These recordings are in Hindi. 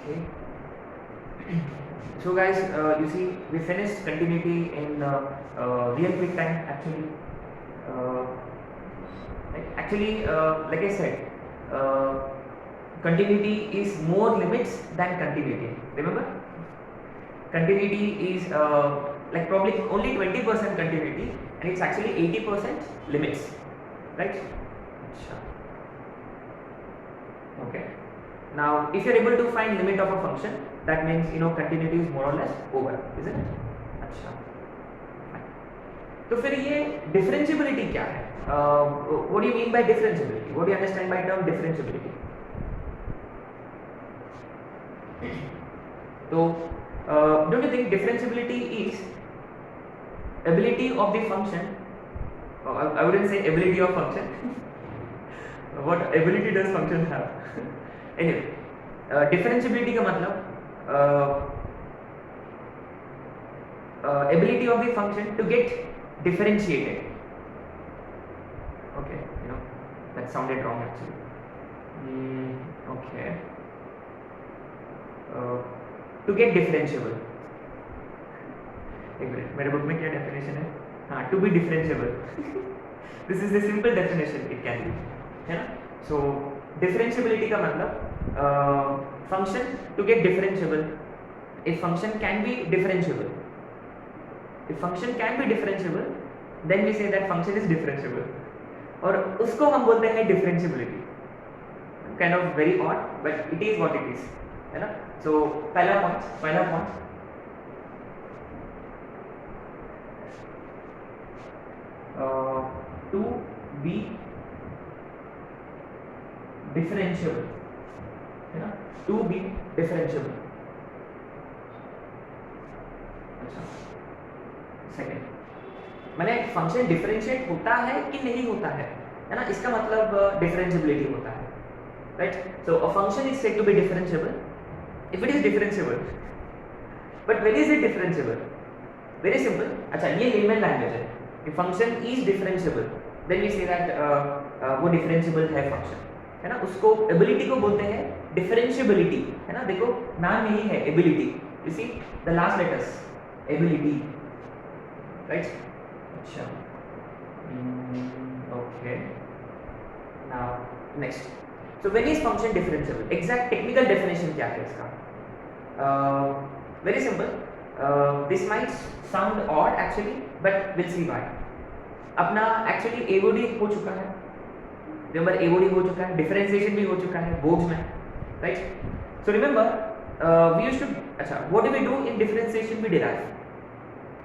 Okay. So guys, you see, we finished continuity in real quick time actually. Uh, like I said, continuity is more limits than continuity. Remember, continuity is like probably only 20% continuity, and it's actually 80% limits, right? Okay. Now, if you're able to find limit of a function, that means continuity is more or less over, isn't it? अच्छा. तो फिर ये differentiability क्या है? What do you mean by differentiability? What do you understand by term differentiability? तो don't you think differentiability is ability of the function? I wouldn't say ability of function. What ability does function have? Anyway, differentiability का मतलब ability of the function to get differentiated. Okay, that sounded wrong actually. Okay. To get differentiable. एक मिनट, मेरे बुक में क्या डेफिनेशन है? हाँ, to be differentiable. This is the simple definition it can be, है ना? So differentiability का मतलब function to get differentiable. If function can be differentiable, if function can be differentiable, then we say that function is differentiable. और उसको हम बोलते हैं differentiability. Kind of very odd, but it is what it is, है ना? So पहला point to be differentiable, है ना? To be differentiable. अच्छा, सेकेंड मैंने फंक्शन डिफरेंशिएट होता है कि नहीं होता है ना? इसका मतलब डिफरेंशिएबिलिटी होता है, right? So a function is said to be differentiable if it is differentiable, but when is it differentiable? Very simple. अच्छा, ये लेमन लैंग्वेज है. If function is differentiable then we say that वो डिफरेंशिएबल है फंक्शन, है ना? उसको एबिलिटी को बोलते हैं डिफरेंशिएबिलिटी, है ना? देखो नाम यही है ability. You see the last letters ability, right? अच्छा, okay. Now next, so when is function differentiable? Exact technical definition क्या है इसका? Very simple. This might sound odd actually, but we'll see why. अपना actually AOD हो चुका है. Remember AOD हो चुका है, differentiation भी हो चुका है बोर्ड में, right? So remember we used to, अच्छा, what do we do in differentiation? We derive.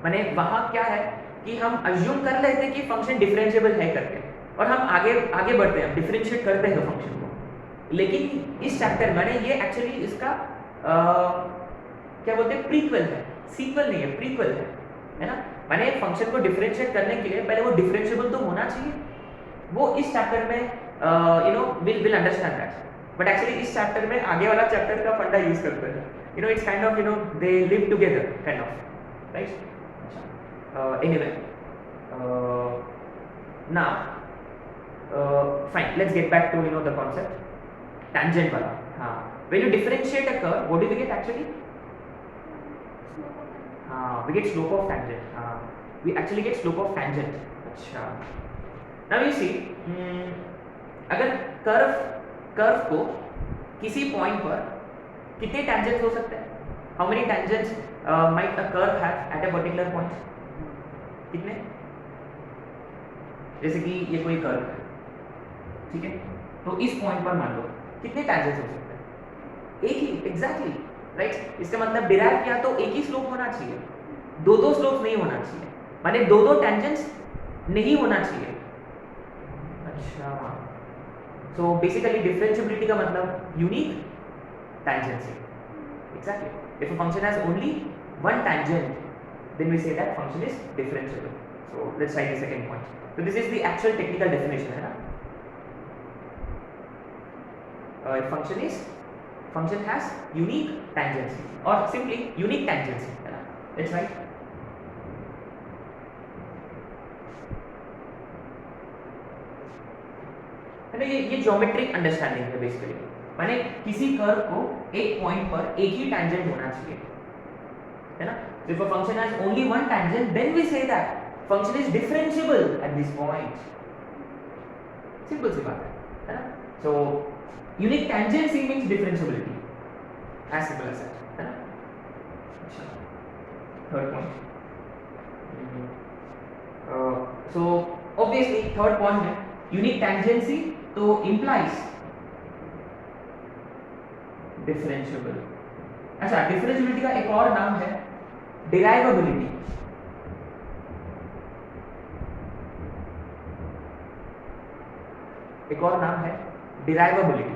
माने वहाँ क्या है कि हम अज्यूम कर लेते हैं कि फंक्शन डिफरेंशिएबल है करके, और हम आगे बढ़ते हैं, डिफरेंशिएट करते हैं फंक्शन को. लेकिन इस चैप्टर में ये एक्चुअली इसका क्या बोलते हैं, प्रीक्वल है, सीक्वल नहीं है, प्रीक्वल है ना? माने फंक्शन को डिफरेंशिएट करने के लिए पहले वो डिफरेंशिएबल तो होना चाहिए. वो इस चैप्टर में will understand that, but actually इस चैप्टर में आगे वाला चैप्टर का फंडा यूज करते हैं. It's kind of they live together kind of, right? Anyway, now fine, let's get back to the concept. Tangent wala, हाँ. When you differentiate a curve, what do we get actually? We get slope of tangent. We actually get slope of tangent. अच्छा. Now you see, अगर कर्व को किसी पॉइंट पर कितने tangents हो सकते हैं? How many tangents might a curve have at a particular point? कितने? जैसे कि ये कोई कर्व है, ठीक है? तो इस पॉइंट पर मान लो कितने टैंजेंट्स हो सकते हैं? एक ही, एग्जैक्टली, राइट? इसका मतलब डिराइव किया तो एक ही स्लोप होना चाहिए, दो स्लोप नहीं होना चाहिए, माने दो टैंजेंट्स नहीं होना चाहिए. अच्छा, सो बेसिकली डिफरेंशिएबिलिटी का मतलब unique tangency. Exactly, if a function has only one tangent, then we say that function is differentiable. So let's write the second point. So this is the actual technical definition, है ना? Function has unique tangency, or simply unique tangency, है ना? Let's write. है ना? ये ज्योमेट्रिक अंडरस्टैंडिंग है बेसिकली. माने किसी कर्व को एक पॉइंट पर एक ही टेंजेंट होना चाहिए, है ना? So if a function has only one tangent, then we say that function is differentiable at this point. Simple सी बात है ना? So unique tangency means differentiability, as simple as that, है ना? Third point. So obviously third point है unique tangency तो implies differentiable. अच्छा, differentiability का एक और नाम है derivability. एक और नाम है derivability.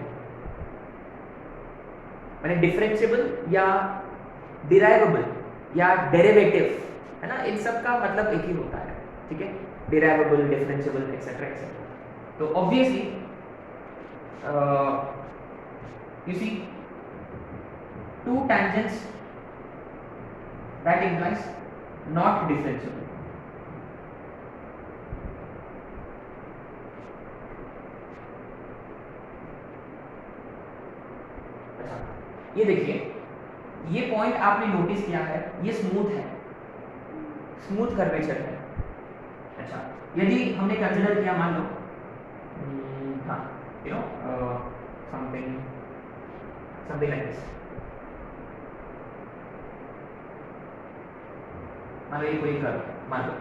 माने डिफरेंशिएबल या डिराइवेबल या डेरिवेटिव, है ना? इन सब का मतलब एक ही होता है, ठीक है? Derivable, differentiable etcetera etcetera. तो obviously you see two tangents that implies not differentiable. ये देखिए, ये पॉइंट आपने नोटिस किया है, ये स्मूथ है, स्मूथ कर्वेचर है. अच्छा, यदि हमने कंसीडर किया, मान लो हाँ, you know something like this, मान लो ये कोई कर्व, मान लो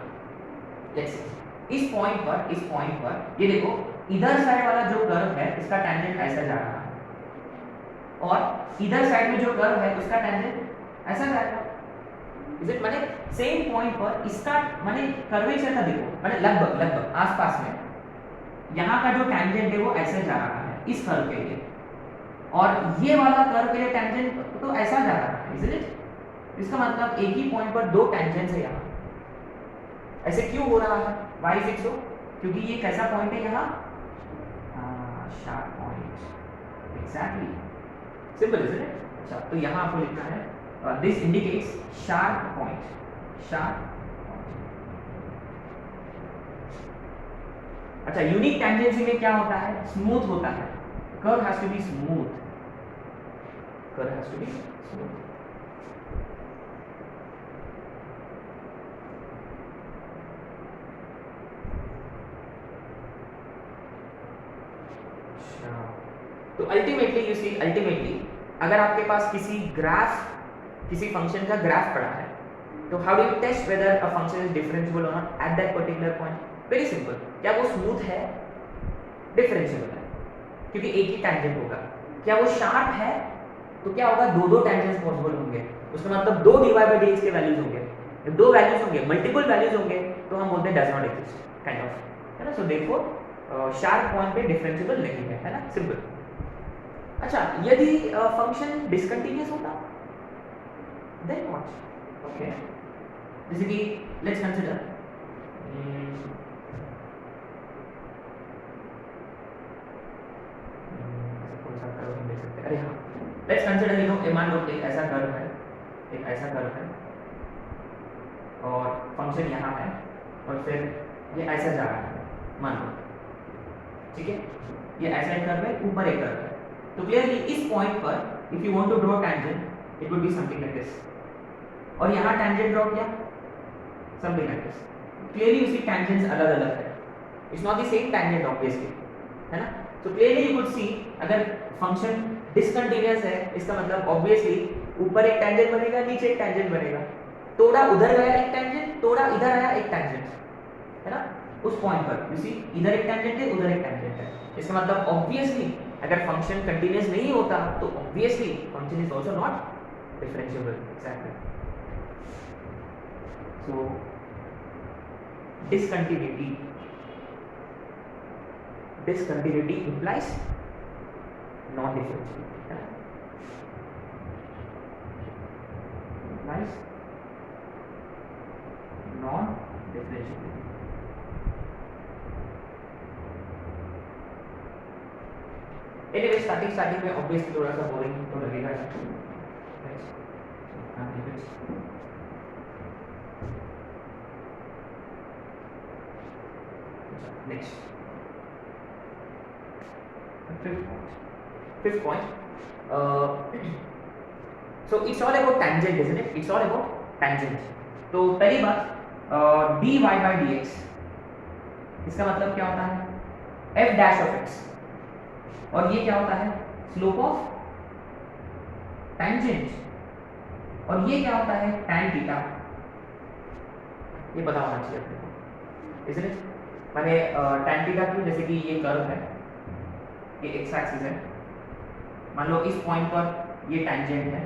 लेट्स इस पॉइंट पर ये देखो, इधर साइड वाला जो कर्व है इसका टेंजेंट ऐसा जा रहा है और इधर साइड में जो कर्व है उसका टेंजेंट ऐसा जाएगा. Is it? माने सेम पॉइंट पर इसका माने कर्वेचर का देखो, माने लगभग आसपास में यहाँ का जो टेंजेंट है वो ऐसे जा रहा है इस कर्व के लिए, और ये वाला कर्व के लिए टेंजेंट तो ऐसा जा रहा है. Is it? इसका मतलब एक ही पॉइंट पर दो टेंजेंट्स है यहाँ. ऐसे क्यों हो रहा है? Why is it so? क्योंकि ये कैसा पॉइंट है यहाँ? Sharp point. Exactly, simple is it? अच्छा, तो यहाँ आपको लिखना है this indicates sharp point. Sharp point. अच्छा, यूनिक टेंजेंसी में क्या होता है? स्मूथ होता है. Curve has to be smooth. Curve has to be smooth. तो अल्टीमेटली यू सी, अल्टीमेटली अगर आपके पास किसी फंक्शन का ग्राफ पड़ा है, तो how do you test whether a function is differentiable और not at that particular point? Very simple. क्या वो स्मूथ है? डिफरेंशिएबल है क्योंकि एक ही टेंजेंट होगा. क्या वो शार्प है? तो क्या होगा, दो टेंजेंट्स पॉसिबल होंगे. उसका मतलब दो dy by dx के वैल्यूज होंगे. जब दो वैल्यूज होंगे, मल्टीपल वैल्यूज होंगे, तो हम बोलते हैं does not exist, kind of, है ना? सो देयरफॉर शार्प पॉइंट पे डिफरेंशिएबल नहीं है ना? सिंपल. अच्छा, यदि फंक्शन डिसकंटिन्यूअस होता, देन व्हाट? ओके, जैसे कि लेट्स कंसीडर कौन सा कर्व हम देख सकते हैं? अरे हाँ, लेट्स कंसीडर, यू नो, मान लो एक ऐसा कर्व है और फंक्शन यहाँ है और फिर ये ऐसा जा रहा है, मान लो, ठीक है? ये ऐसा एक कर्व है, ऊपर एक कर्व है. तो क्लियरली इस पॉइंट पर if you want to draw tangent, it would be something like this, और यहाँ टेंजेंट ड्रॉ किया, something like this. Clearly you see tangents अलग अलग है. It's not the same tangent obviously, है ना? तो क्लियरली यू कुड सी, अगर फंक्शन डिसकंटिन्यूअस है, इसका मतलब ऑब्वियसली ऊपर एक टेंजेंट बनेगा, नीचे एक टेंजेंट बनेगा. थोड़ा उधर गया एक टेंजेंट, थोड़ा इधर आया एक टेंजेंट, है ना? उस पॉइंट पर यू सी इधर एक टेंजेंट है, उधर एक टेंजेंट है. इसका मतलब ऑब्वियसली अगर फंक्शन कंटीन्यूअस नहीं होता तो obviously function is also not differentiable. Exactly. So discontinuity implies non differentiability, implies non differentiability. Anyway, starting में obviously थोड़ा सा बोरिंग तो लगेगा. Next, fifth point. fifth point. So it's all about tangent, isn't it? It's all about tangent. तो पहली बात dy by dx, इसका मतलब क्या होता है f dash of x, और ये क्या होता है स्लोप ऑफ tangent, और ये क्या होता है tan थीटा। ये पता होना चाहिए अपने को, isn't it? मैंने tan थीटा की, जैसे कि ये कर्व है, ये x एक्सिस है, मान लो इस पॉइंट पर ये टेंजेंट है,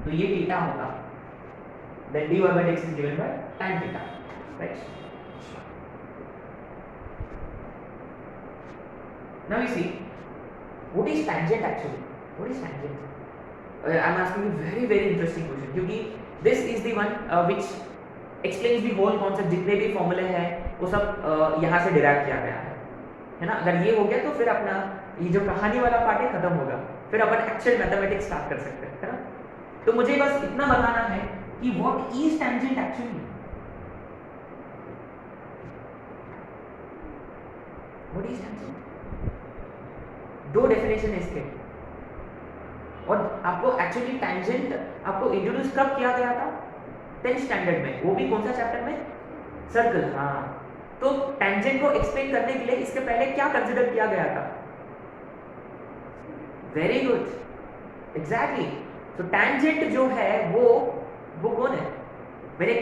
तो ये थीटा होगा, then dy by dx is given by tan theta, right? Now you see, what is tangent actually? What is tangent? I'm asking you very interesting question, क्योंकि this is the one which explains the whole concept. जितने भी फॉर्मूले हैं वो सब यहाँ से डिराइव किया गया है ना? अगर ये हो गया तो फिर अपना ये जो कहानी वाला पार्ट है खत्म होगा, फिर अपन एक्चुअल मैथमेटिक्स स्टार्ट कर सकते हैं, है ना? तो मुझे बस इतना बताना है कि what is tangent actually, what is tangent. दो डेफिनेशन है इसके, और आपको एक्चुअली टेंजेंट आपको इंट्रोड्यूस कब किया गया था? 10th स्टैंडर्ड में, वो भी कौन सा चैप्टर में? सर्कल। हाँ, तो टेंजेंट को एक्सप्लेन करने के लिए इसके पहले क्या कंसिडर किया गया था? Very good, exactly. तो टेंजेंट जो है वो कौन है? मैंने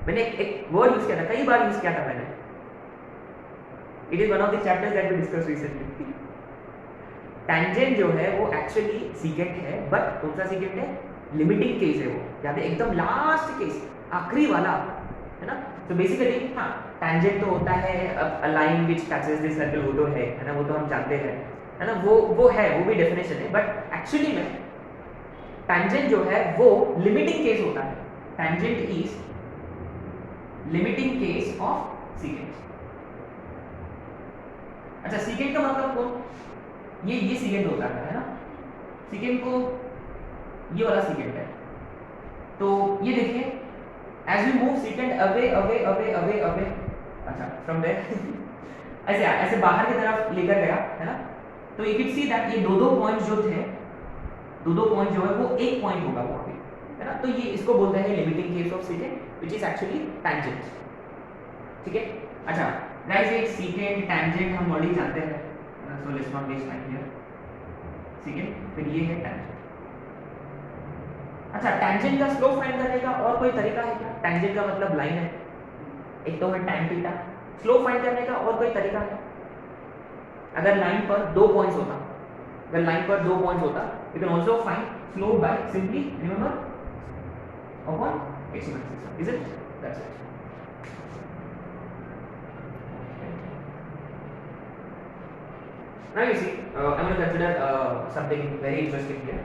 मैंने एक वर्ड यूज किया था, कई बार यूज किया था मैंने। It is one of the chapters that we discuss recently. Tangent जो है वो एक्चुअली सीकेंट है, बट कौन सा सीकेंट है? लिमिटिंग केस है वो, याद है? एकदम लास्ट केस, आखिरी वाला, है ना? तो बेसिकली हाँ, टेंजेंट तो होता है a line which touches the circle, वो तो है ना? वो तो हम जानते हैं, है ना? वो है, वो भी डेफिनेशन है, बट एक्चुअली में टेंजेंट जो है वो लिमिटिंग केस होता है। Tangent is limiting case of secant. अच्छा, सीकेंट का मतलब कौन? ये सीकेंट होता है ना? सीकेंट को ये वाला सीकेंट है, तो ये देखिए, as you move secant away away away away away, अच्छा फ्रॉम देयर ऐसे बाहर की तरफ लेकर गया, है ना? तो यू कैन सी दैट ये दो पॉइंट जो थे, दो पॉइंट जो है वो एक पॉइंट होगा वहां पे, है ना? तो ये इसको बोलते हैं limiting case of secant, which is actually tangent. ठीक है? अच्छा गाइस, एक सीकेंट टेंजेंट हम ऑलरेडी जानते हैं, so let's not waste time here. Secant, फिर ये है टेंजेंट। अच्छा, टेंजेंट का स्लोप फाइंड करने का और कोई तरीका है क्या? टेंजेंट का मतलब लाइन है, एक तो है tan थीटा। स्लोप फाइंड करने का और कोई तरीका है? अगर लाइन पर दो पॉइंट्स होता, you can also find slope by simply remember upon exponential system, is it? That's it. Now you see, I'm going to consider something very interesting here.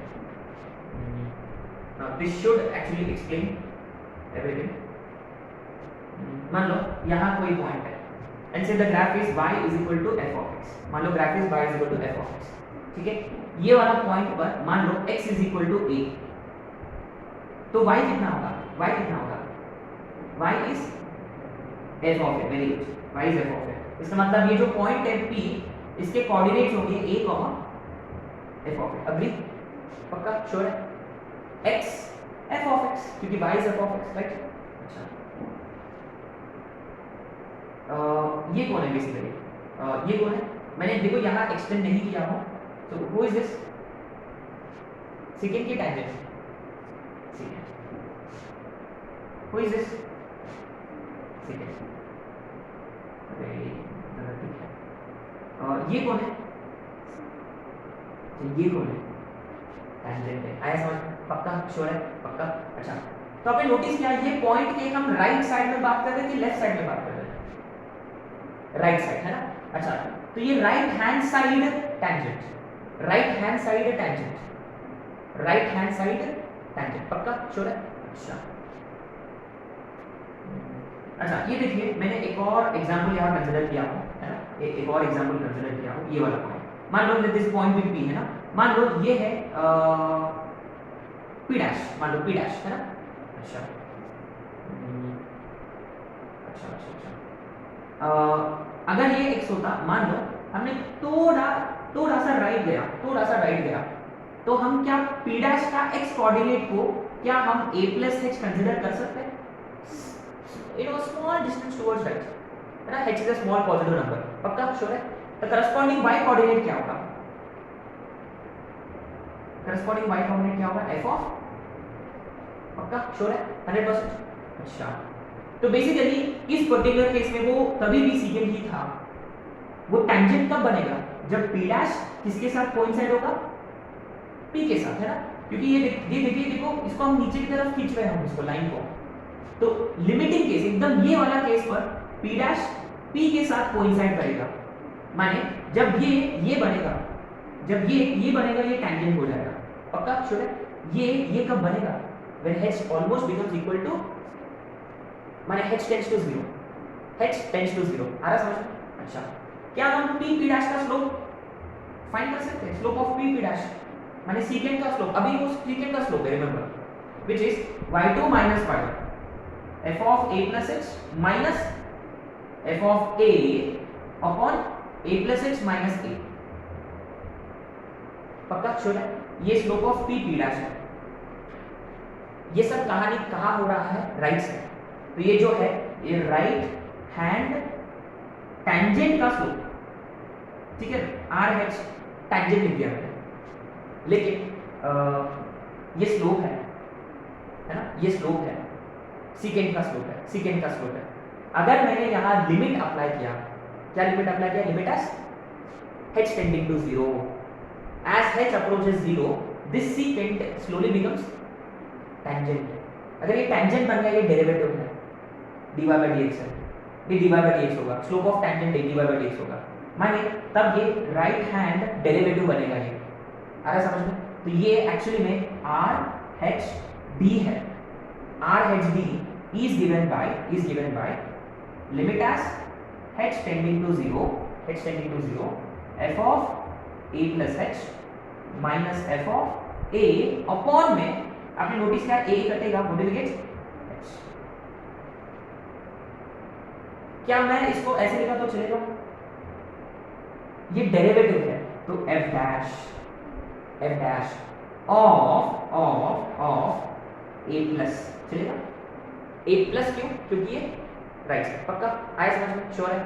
Now this should actually explain everything. मान लो यहाँ कोई पॉइंट है, and say the graph is y is equal to f of x. मान लो graph is y is equal to f of x. ठीक है? ये वाला पॉइंट पर मान लो x is equal to a, तो y कितना होगा? y कितना होगा? y is f of a. Very good, y is f of a। इसका मतलब ये जो पॉइंट है p, इसके कोऑर्डिनेट्स होंगे a, f of a। Agree? पक्का? श्योर है? x f of x, क्योंकि y is f of x, right? अच्छा, ये कौन है बेसिकली? ये कौन है? मैंने देखो यहाँ एक्सटेंड नहीं किया हो, तो हु इज दिस? सेकेंड की tangent, second. Who is this? Second. अरे गलत लिखा है। ये कौन है? ये कौन है? टेंजेंट है। आया समझ? पक्का? श्योर है? पक्का? अच्छा, तो आपने नोटिस किया ये पॉइंट के हम राइट साइड में बात कर रहे थे कि लेफ्ट साइड में बात कर रहे थे? राइट साइड, है ना? अच्छा, तो ये right hand side tangent, right hand side tangent, right hand side tangent. पक्का? श्योर है? अच्छा, ये देखिए, मैंने एक और एग्जांपल यहाँ कंसीडर किया हूँ, है ना? एक और एग्जांपल कंसीडर किया हूँ, ये वाला पॉइंट। मान लो दिस पॉइंट विद p, है ना? मान लो ये है p डैश, मान लो p डैश, है ना? अच्छा अच्छा अच्छा अच्छा, अगर ये x होता, मान लो हमने थोड़ा थोड़ा सा राइट गया, तो हम क्या p डैश का x कोऑर्डिनेट को क्या हम a प्लस h कंसीडर कर सकते हैं? स्मॉल डिस्टेंस टुवर्ड्स राइट, है ना? h is a small positive number, पक्का श्योर है? तो करस्पॉन्डिंग y कोऑर्डिनेट क्या होगा? f ऑफ, पक्का श्योर है? 100%। अच्छा, तो बेसिकली इस पर्टिकुलर केस में वो कभी भी सीकेंट ही था। वो टेंजेंट कब बनेगा? जब p डैश किसके साथ कोइंसाइड होगा? p के साथ, है ना? क्योंकि ये देखिए, देखो इसको हम नीचे की तरफ खींच रहे हैं, इसको लाइन को, तो लिमिटिंग केस एकदम ये वाला केस पर p डैश p के साथ कोइंसाइड करेगा, माने जब ये बनेगा, जब ये बनेगा, ये टेंजेंट हो जाएगा, पक्का श्योर है? ये कब बनेगा? when h almost becomes equal to, माने h tends to 0, आ रहा समझ में? अच्छा, क्या हम p डैश का स्लोप फाइंड कर सकते हैं? स्लोप ऑफ p डैश माने सीकेंट का स्लोप, अभी वो सीकेंट का स्लोप है, remember, which is y2 minus y1 f of a plus h minus f of a upon a plus h minus a, पक्का श्योर है? ये स्लोप ऑफ p डैश है। ये सब कहानी कहाँ हो रहा है? Right side. तो ये जो है ये राइट हैंड टेंजेंट का स्लोप, ठीक है? आर एच टेंजेंट लिख दिया मैंने, लेकिन ये स्लोप है ना? ये स्लोप है, सीकेंट का स्लोप है। अगर मैंने यहाँ लिमिट अप्लाई किया, क्या लिमिट अप्लाई किया? Limit as h tending to 0, as h approaches 0 this secant slowly becomes tangent। अगर ये टेंजेंट बन गया, ये डेरिवेटिव है, dy by dx है, ये dy by dx होगा, slope of tangent dy by dx होगा, माने तब ये राइट हैंड डेरिवेटिव बनेगा। ये आ रहा समझ में? तो ये एक्चुअली में r h d है, r h d is given by limit as h tending to 0 f of a plus h minus f of a upon में, आपने नोटिस किया a कटेगा, व्हाट विल गेट h। क्या मैं इसको ऐसे लिखा तो चलेगा? ये डेरिवेटिव है, तो f dash of a plus चलेगा? a प्लस क्यों? क्योंकि ये राइट साइड, पक्का आया समझ में? श्योर है?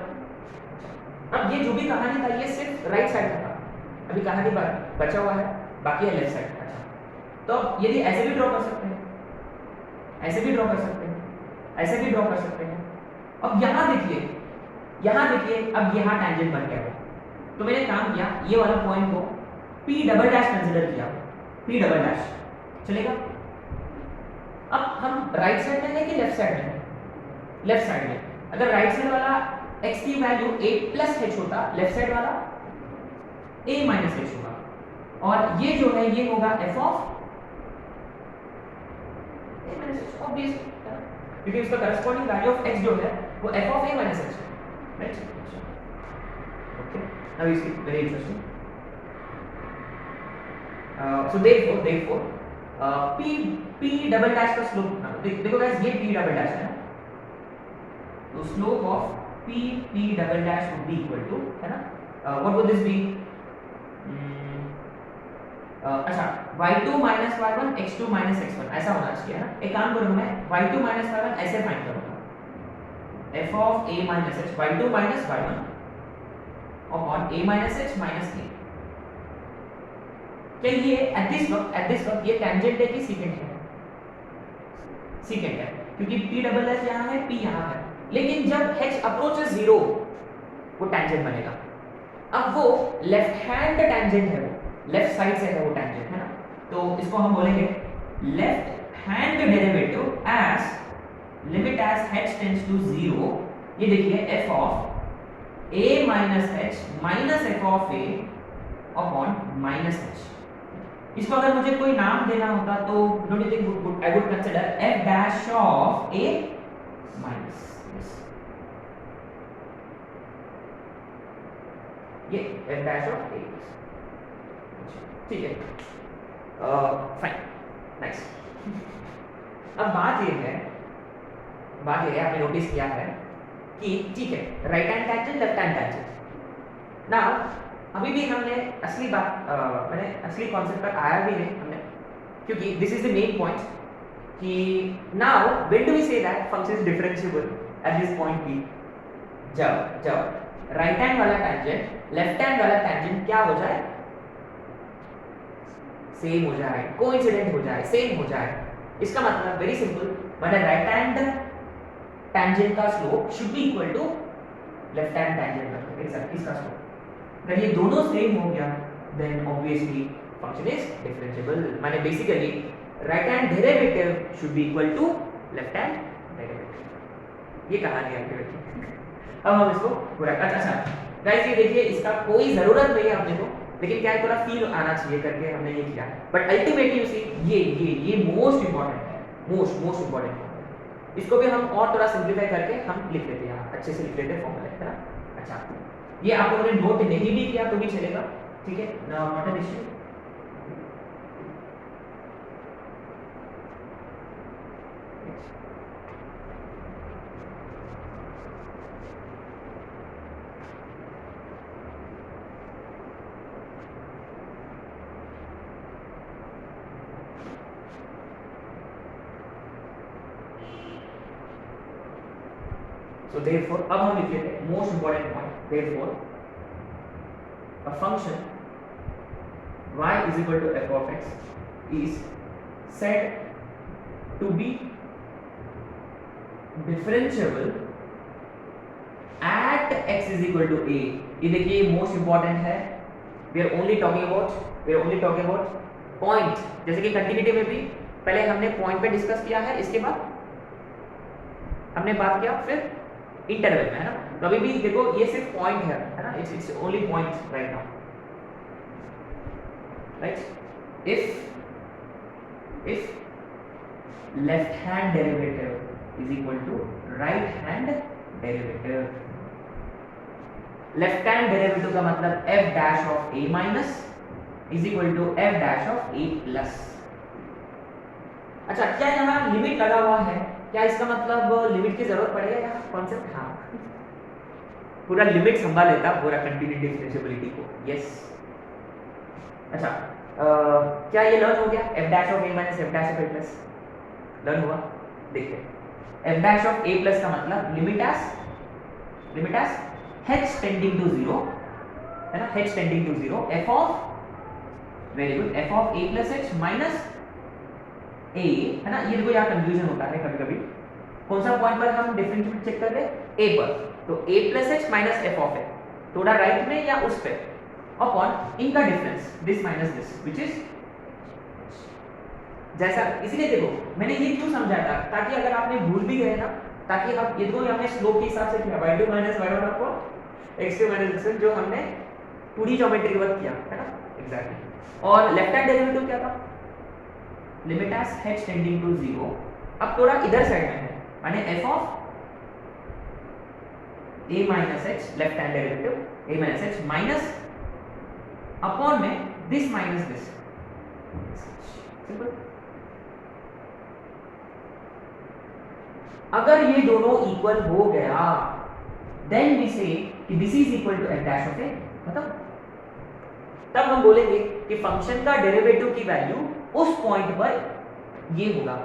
अब ये जो भी कहानी था ये सिर्फ राइट साइड का था, अभी कहानी बचा हुआ है, बाकी है लेफ्ट साइड का। तो यदि ऐसे भी ड्रॉ कर सकते हैं, ऐसे भी ड्रॉ कर सकते हैं, ऐसे भी ड्रॉ कर सकते हैं। अब यहाँ देखिए, अब यहाँ टेंजेंट बन गया, तो मैंने काम किया, ये वाला पॉइंट को p डबल डैश कंसीडर किया, p डबल डैश चलेगा? अब हम राइट साइड में है कि लेफ्ट साइड में है? लेफ्ट साइड में। अगर राइट साइड वाला x की वैल्यू a प्लस h होता, लेफ्ट साइड वाला a माइनस h होगा, और ये जो है ये होगा f of a minus h, obvious, क्योंकि उसका करस्पॉन्डिंग वैल्यू ऑफ x जो है वो f of a minus h है, right? Okay, now you see, very interesting. So therefore p double dash का स्लोप, देखो गाइस ये p डबल डैश है ना, तो slope of p double dash would be equal to, है ना, व्हाट वुड दिस बी? अच्छा, y2 minus y1 x2 minus x1 ऐसा होना चाहिए, है ना? एक काम करूंगा मैं, y2 minus y1 ऐसे फाइंड करूंगा, f of a minus h, y2 minus y1 upon a minus h minus a। क्या ये एट दिस वक्त ये टेंजेंट है कि सीकेंट है? सीकेंट है, क्योंकि p डबल डैश यहाँ है, p यहाँ है, लेकिन जब h अप्रोचेस 0 वो टेंजेंट बनेगा। अब वो लेफ्ट हैंड टेंजेंट है, वो लेफ्ट साइड से है वो टेंजेंट, है ना? तो इसको हम बोलेंगे left hand derivative as limit as h tends to 0। ये देखिए f of a minus h minus f of a upon minus h। इसको अगर मुझे कोई नाम देना होता तो don't you think I would consider f dash of a minus, ये f डैश ऑफ a, ठीक है, फाइन, नाइस। अब बात ये है, आपने नोटिस किया है कि ठीक है, right hand tangent, left hand tangent. Now अभी भी हमने असली बात मैंने असली कॉन्सेप्ट पर आया भी नहीं हमने, क्योंकि this is the main point कि now when do we say that function is differentiable at this point B, जब जब राइट हैंड वाला टैंजेंट लेफ्ट हैंड वाला टैंजेंट क्या हो जाए, सेम हो जाए, कोइंसिडेंट हो जाए, सेम हो जाए। इसका मतलब very simple, when right hand tangent का slope should be equal to left hand tangent का इसका स्लोप। अगर ये दोनों सेम हो गया then obviously function is differentiable, माने basically right hand derivative should be equal to left hand derivative. ये कहानी है आपकी। अब हम इसको पूरा अच्छा गाइस, ये देखिए इसका कोई जरूरत नहीं है अपने को, लेकिन क्या है थोड़ा फील आना चाहिए करके हमने ये किया। बट अल्टीमेटली यू सी ये मोस्ट इंपॉर्टेंट है, मोस्ट इंपॉर्टेंट है। इसको भी हम और थोड़ा सिंपलीफाई करके हम लिख लेते हैं, अच्छे से लिख लेते हैं फॉर्मूला, है ना। अच्छा, ये आप लोगों ने नोट नहीं भी किया तो भी चलेगा, ठीक है, not an issue. So therefore अब हम लिख लेते हैं most important point, therefore a function y is equal to f of x is said to be differentiable at x is equal to a। ये देखिए मोस्ट इंपॉर्टेंट है, we are only talking about point. जैसे कि कंटिन्यूटी में भी पहले हमने पॉइंट पे डिस्कस किया है, इसके बाद हमने बात किया फिर इंटरवल में, है ना। तो अभी भी देखो ये सिर्फ पॉइंट है ना, it's only point right now, right. If left hand derivative is equal to right hand derivative, left hand derivative का मतलब f dash of a minus is equal to f dash of a plus. अच्छा, क्या यहाँ लिमिट लगा हुआ है, क्या इसका मतलब लिमिट की जरूरत पड़ेगा यहाँ कॉन्सेप्ट? हाँ, पूरा लिमिट संभाल लेता पूरा कंटिन्यूटी डिफरेंशिएबिलिटी को, यस। अच्छा, क्या ये लर्न हो गया f dash of a minus f dash of a plus? Learn हुआ? देखिए f dash of a plus का मतलब limit as h tending to 0, है ना, h tending to 0 f of, very good, f of a plus h minus a, है ना। ये देखो यहाँ कंफ्यूजन होता है कभी कभी, कौन सा पॉइंट पर हम डिफरेंशिएट चेक कर रहे हैं, a पर, तो a plus h minus f of a, थोड़ा राइट में या उस पे, अपॉन इनका difference this minus this which is जैसा। इसलिए देखो मैंने ये क्यों समझाया था, ताकि अगर आपने भूल भी गए ना, ताकि आप ये देखो हमने स्लोप के हिसाब से किया y2 minus y1 upon x2 minus x1, जो हमने 2D ज्योमेट्री के वक्त किया, है ना, एग्जैक्टली। और लेफ्ट हैंड डेरिवेटिव क्या था, limit as h tending to 0। अब थोड़ा इधर साइड में है, माने f of a minus h, left hand derivative a minus h minus upon में दिस माइनस दिस, सिंपल। अगर ये दोनों इक्वल हो गया देन वी से कि this is equal to f dash of a, मतलब तब हम बोलेंगे कि फंक्शन का डेरिवेटिव की वैल्यू उस पॉइंट पर ये होगा।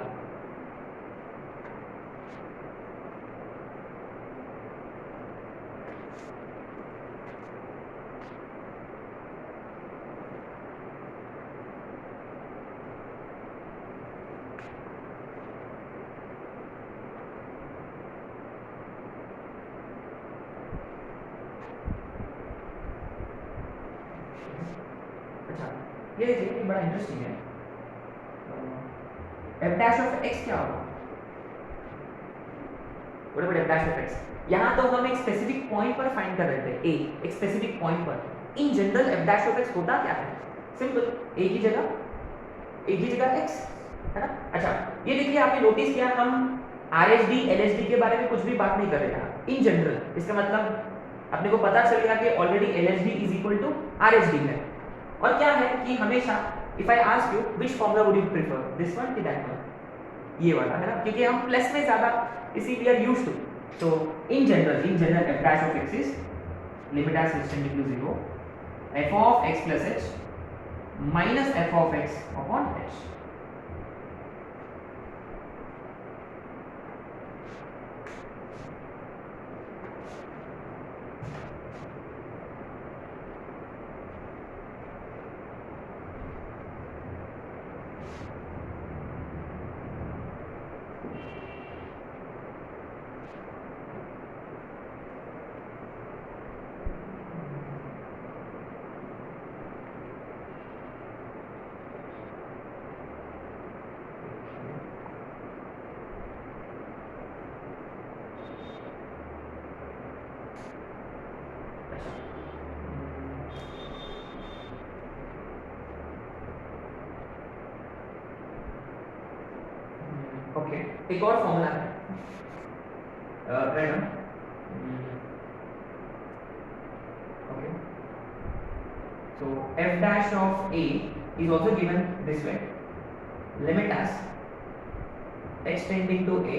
अच्छा, ये देखिए बड़ा इंटरेस्टिंग है, f डैश ऑफ x क्या होगा, what about f dash of x? यहाँ तो हम एक स्पेसिफिक पॉइंट पर फाइंड कर रहे थे, a, एक स्पेसिफिक पॉइंट पर। इन general f dash of x होता क्या है, सिंपल, a की जगह x, है ना। अच्छा, ये देखिए आपने नोटिस किया हम RHD LHD के बारे में कुछ भी बात नहीं कर रहे हैं इन जनरल। इसका मतलब अपने को पता चल गया कि already LHD is equal to RHD है। और क्या है कि हमेशा if I ask you which formula would you prefer, this one कि दैट वन, ये वाला, है ना, क्योंकि हम प्लस में ज्यादा इसी वी आर यूज्ड टू। तो in general f dash of x is limit as h tending to 0 F of X plus H minus F of X upon H. Okay, एक और फॉर्मूला है madam. Okay, so f dash of a is also given this way, limit as x tending to a,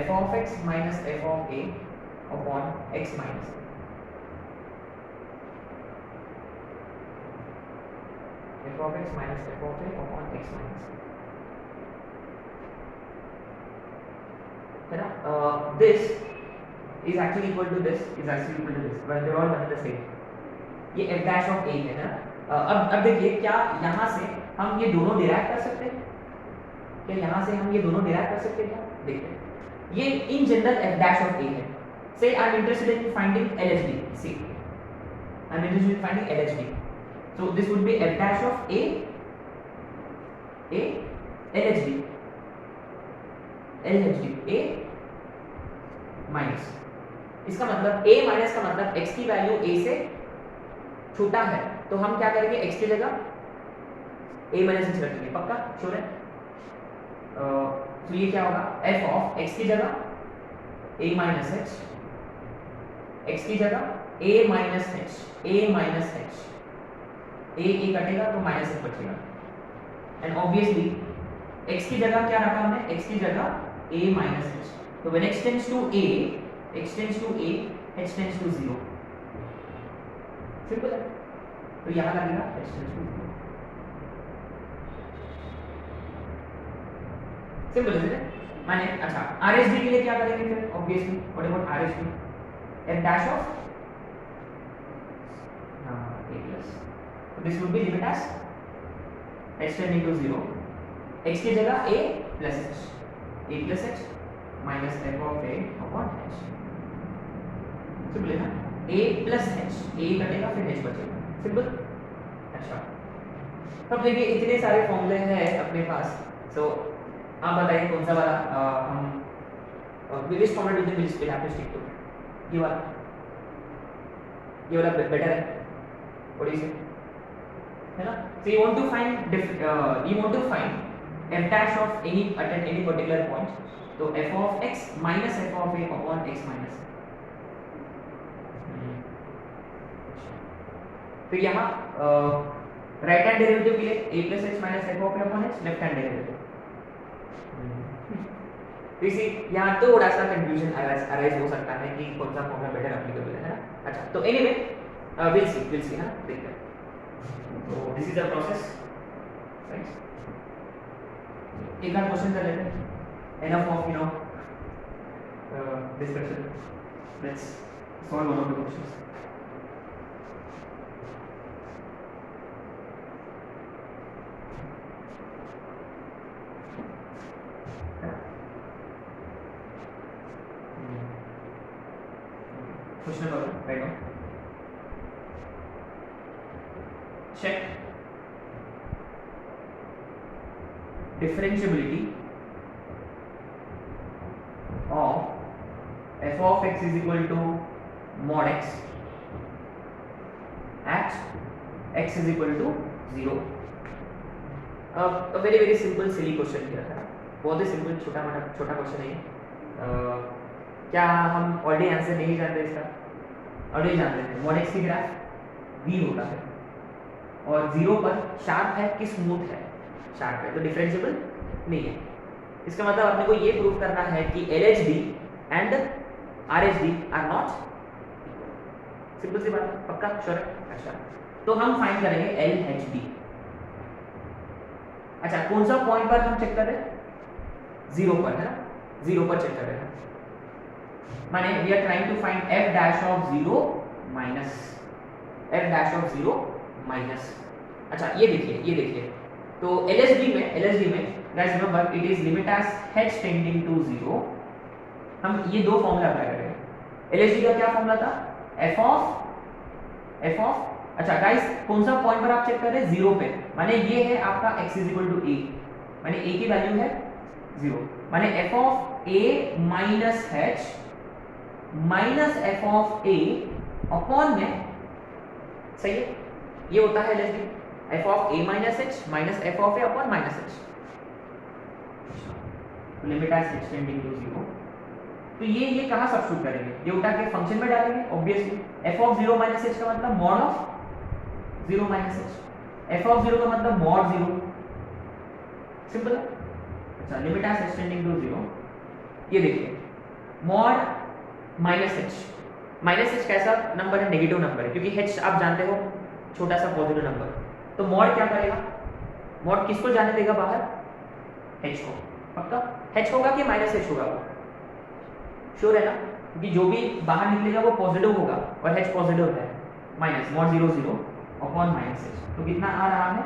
f of x minus f of a upon x minus a, f of x minus f of a upon x minus a, है ना। this is actually equal to this, is actually equal to this, but they are all one and the same। ये f dash of a है ना। अब देखिए, क्या यहाँ से हम ये दोनों डिराइव कर सकते हैं? क्या यहाँ से हम ये दोनों डिराइव कर सकते हैं? देखते हैं। ये इन general f dash of a है। Say I am interested in finding LHD। See, I am interested in finding LHD। So this would be f dash of a LHD a minus, इसका मतलब a माइनस का मतलब x की वैल्यू a से छोटा है, तो हम क्या करेंगे? x की जगह a माइनस h रखेंगे। पक्का? श्योर है? तो ये क्या होगा? f ऑफ x की जगह a माइनस h, x की जगह a माइनस h, a कटेगा तो माइनस h बचेगा। एंड ऑब्वियसली x की जगह क्या रखा हमने? x की जगह a minus h, तो when x tends to a, h tends to 0। Simple है। तो यहाँ लगेगा h tends to 0। सिंपल है माने। अच्छा, RHD के लिए क्या करेंगे फिर? Obviously what about RHD? f dash of a plus, so this would be limit as h tending to 0, x की जगह a plus h, a plus h minus f of a upon h। Simple है ना। a plus h, a कटेगा फिर h बचेगा। सिंपल। अच्छा, अब देखिए इतने सारे फॉर्मूले हैं अपने पास। सो आप बताइए कौन सा वाला हम which formula do you will have to stick to? ये वाला बेटर है। What do you say? है ना। So you want to find f dash of any at any particular point, तो f of x minus f of a upon x minus a। तो यहाँ राइट हैंड डेरिवेटिव के लिए a plus h minus f of a upon h, left hand derivative. तो इसी यहाँ थोड़ा सा कंफ्यूजन अराइज हो सकता है कि कौन सा फॉर्मूला बेटर एप्लीकेबल है ना। अच्छा, तो एनीवे विल सी ना, देखते हैं। तो this is the process, right. एक आध क्वेश्चन कर लेते हैं। Enough of discussion, let's solve one of the questions। Question number right now, check differentiability of f of x is equal to mod x at x is equal to 0। a very simple silly question किया था, बहुत ही सिंपल छोटा क्वेश्चन है। क्या हम ऑलरेडी आंसर नहीं जानते इसका? ऑलरेडी जानते थे। mod x की ग्राफ v होता है और 0 पर शार्प है कि स्मूथ है? शार्प है, तो डिफरेंशिएबल नहीं है। इसका मतलब अपने को ये प्रूव करना है कि LHD and RHD are not simple सी बात है, पक्का श्योर है? अच्छा, तो हम फाइंड करेंगे एल एच डी। अच्छा, कौन सा पॉइंट पर हम चेक कर रहे हैं? 0 पर, है ना? 0 पर चेक कर रहे हैं, माने we are trying to find f dash of 0 minus f dash of 0 minus. अच्छा, ये देखिए तो एलएसडी में guys remember it is limit as h tending to 0। हम ये दो फॉर्मूला अप्लाई कर रहे हैं। एलएसडी का क्या फॉर्मूला था? f ऑफ अच्छा गाइस, कौन सा पॉइंट पर आप चेक कर रहे हैं? 0 पे, माने ये है आपका x इक्वल टू a, माने a की वैल्यू है 0, माने f of a minus h minus f of a upon में, सही है? ये होता है LHD, f of a minus h minus f of a upon minus h। Limit as h tending to 0। तो ये कहां सब्स्टिट्यूट करेंगे? ये उठा के फंक्शन में डालेंगे obviously. f of 0 minus h का मतलब mod of 0 minus h, f of 0 का मतलब मॉड 0, सिंपल है। अच्छा, limit as h tending to 0, ये देखिए मॉड माइनस h कैसा नंबर है? नेगेटिव नंबर है, क्योंकि h आप जानते हो छोटा सा पॉजिटिव नंबर। तो मॉड क्या करेगा? मॉड किसको जाने देगा बाहर? h को, पक्का h होगा कि माइनस h होगा? श्योर है ना? क्योंकि जो भी बाहर निकलेगा वो पॉजिटिव होगा और h पॉजिटिव है, minus mod 0 0 upon minus h, तो कितना आ रहा है?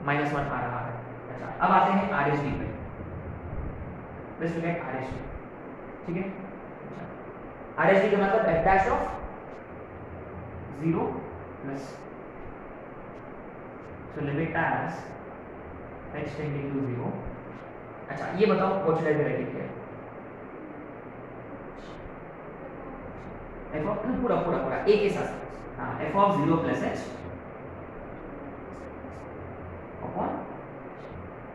-1 आ रहा है। अच्छा, अब आते हैं RHD पे। लेट्स लुक एट RHD, ठीक है? RHD का मतलब f dash of 0 plus, so limit as h tending to 0। अच्छा, ये बताओ what should I be writing here? f of पूरा a के साथ, हाँ, f of 0 plus h upon,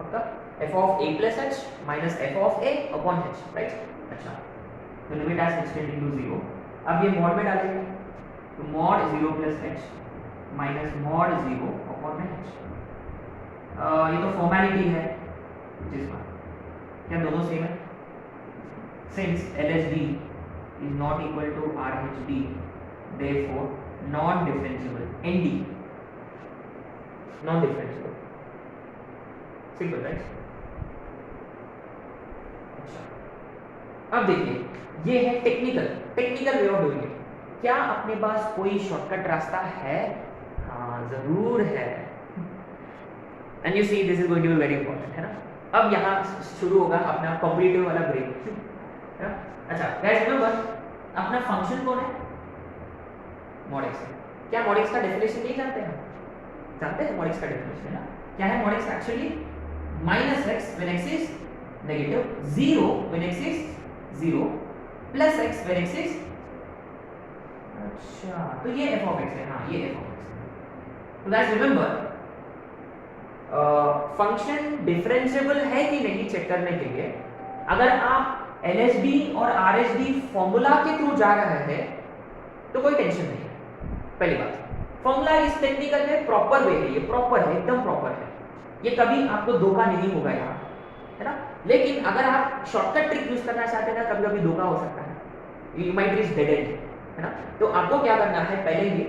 पक्का f of a plus h minus f of a upon h, right? अच्छा, तो limit as h tending to 0। अब ये मॉड में डालेंगे, तो mod 0 plus h minus mod 0 upon में h। ये तो फॉर्मेलिटी है, जिसमें क्या दोनों सेम है? Since LHD is not equal to RHD, therefore non differentiable, ND non differentiable, simple, right? अच्छा, अब देखिए ये है technical way of doing it. क्या अपने पास कोई शॉर्टकट रास्ता है? हाँ, जरूर है। And you see this is going to be very important, है ना? अब यहाँ शुरू होगा अपना कॉम्पिटिटिव वाला ब्रेक, है ना? अच्छा गाइस रिमेंबर, अपना फंक्शन कौन है? मॉड x है। क्या मॉड x का डेफिनेशन नहीं जानते हैं? जानते हैं मॉड x का डेफिनेशन, है ना? क्या है mod x actually? -x when x is negative, 0 when x is 0, plus x when x is, अच्छा तो ये f of x है, हाँ ये f of x है। तो गाइस रिमेंबर, फंक्शन डिफरेंशिएबल है कि नहीं चेक करने के लिए अगर आप LHD और RHD फॉर्मूला के थ्रू जा रहे हैं तो कोई टेंशन नहीं है। पहली बात, फॉर्मूला इस टेक्निकल में प्रॉपर वे है, ये प्रॉपर है, एकदम प्रॉपर है, ये कभी आपको धोखा नहीं होगा यहाँ, है ना? लेकिन अगर आप शॉर्टकट ट्रिक यूज करना चाहते हैं ना, कभी कभी धोखा हो सकता है, you might reach dead and, है ना? तो आपको क्या करना है? पहले ही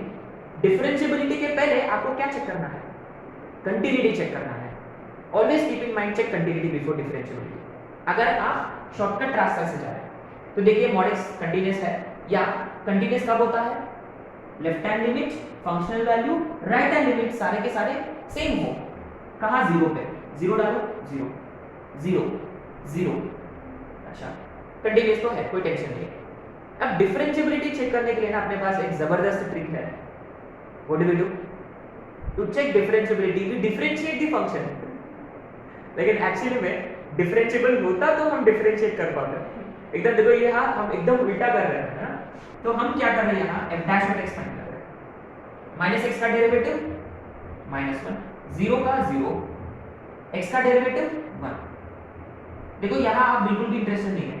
डिफरेंशिएबिलिटी के पहले आपको क्या चेक करना है? कंटिन्यूटी चेक करना है। Always keep in mind, check continuity before differentiability. अगर आप शॉर्टकट रास्ता से जा रहे हैं तो देखिए मॉड x कंटीन्यूअस है, या कंटीन्यूअस कब होता है? Left hand limit, functional value, right hand limit सारे के सारे सेम हो। कहाँ? 0 पे, 0 डालो, 0 0 0। अच्छा, कंटीन्यूअस तो है, कोई टेंशन नहीं। अब डिफरेंशिएबिलिटी चेक करने के लिए ना अपने पास एक जबरदस्त ट्रिक है। What do we do? To check differentiability we differentiate the function. लेकिन एक्चुअली में डिफरेंशिएबल होता तो हम डिफरेंशिएट कर पाते। एकदम देखो ये हाँ हम एकदम उल्टा कर रहे हैं, है ना? तो हम क्या कर रहे हैं यहाँ? f dash of x find कर रहे हैं। माइनस x का डेरिवेटिव -1, 0 का 0, x का डेरिवेटिव 1। देखो यहाँ आप बिल्कुल भी इंटरेस्टेड नहीं है,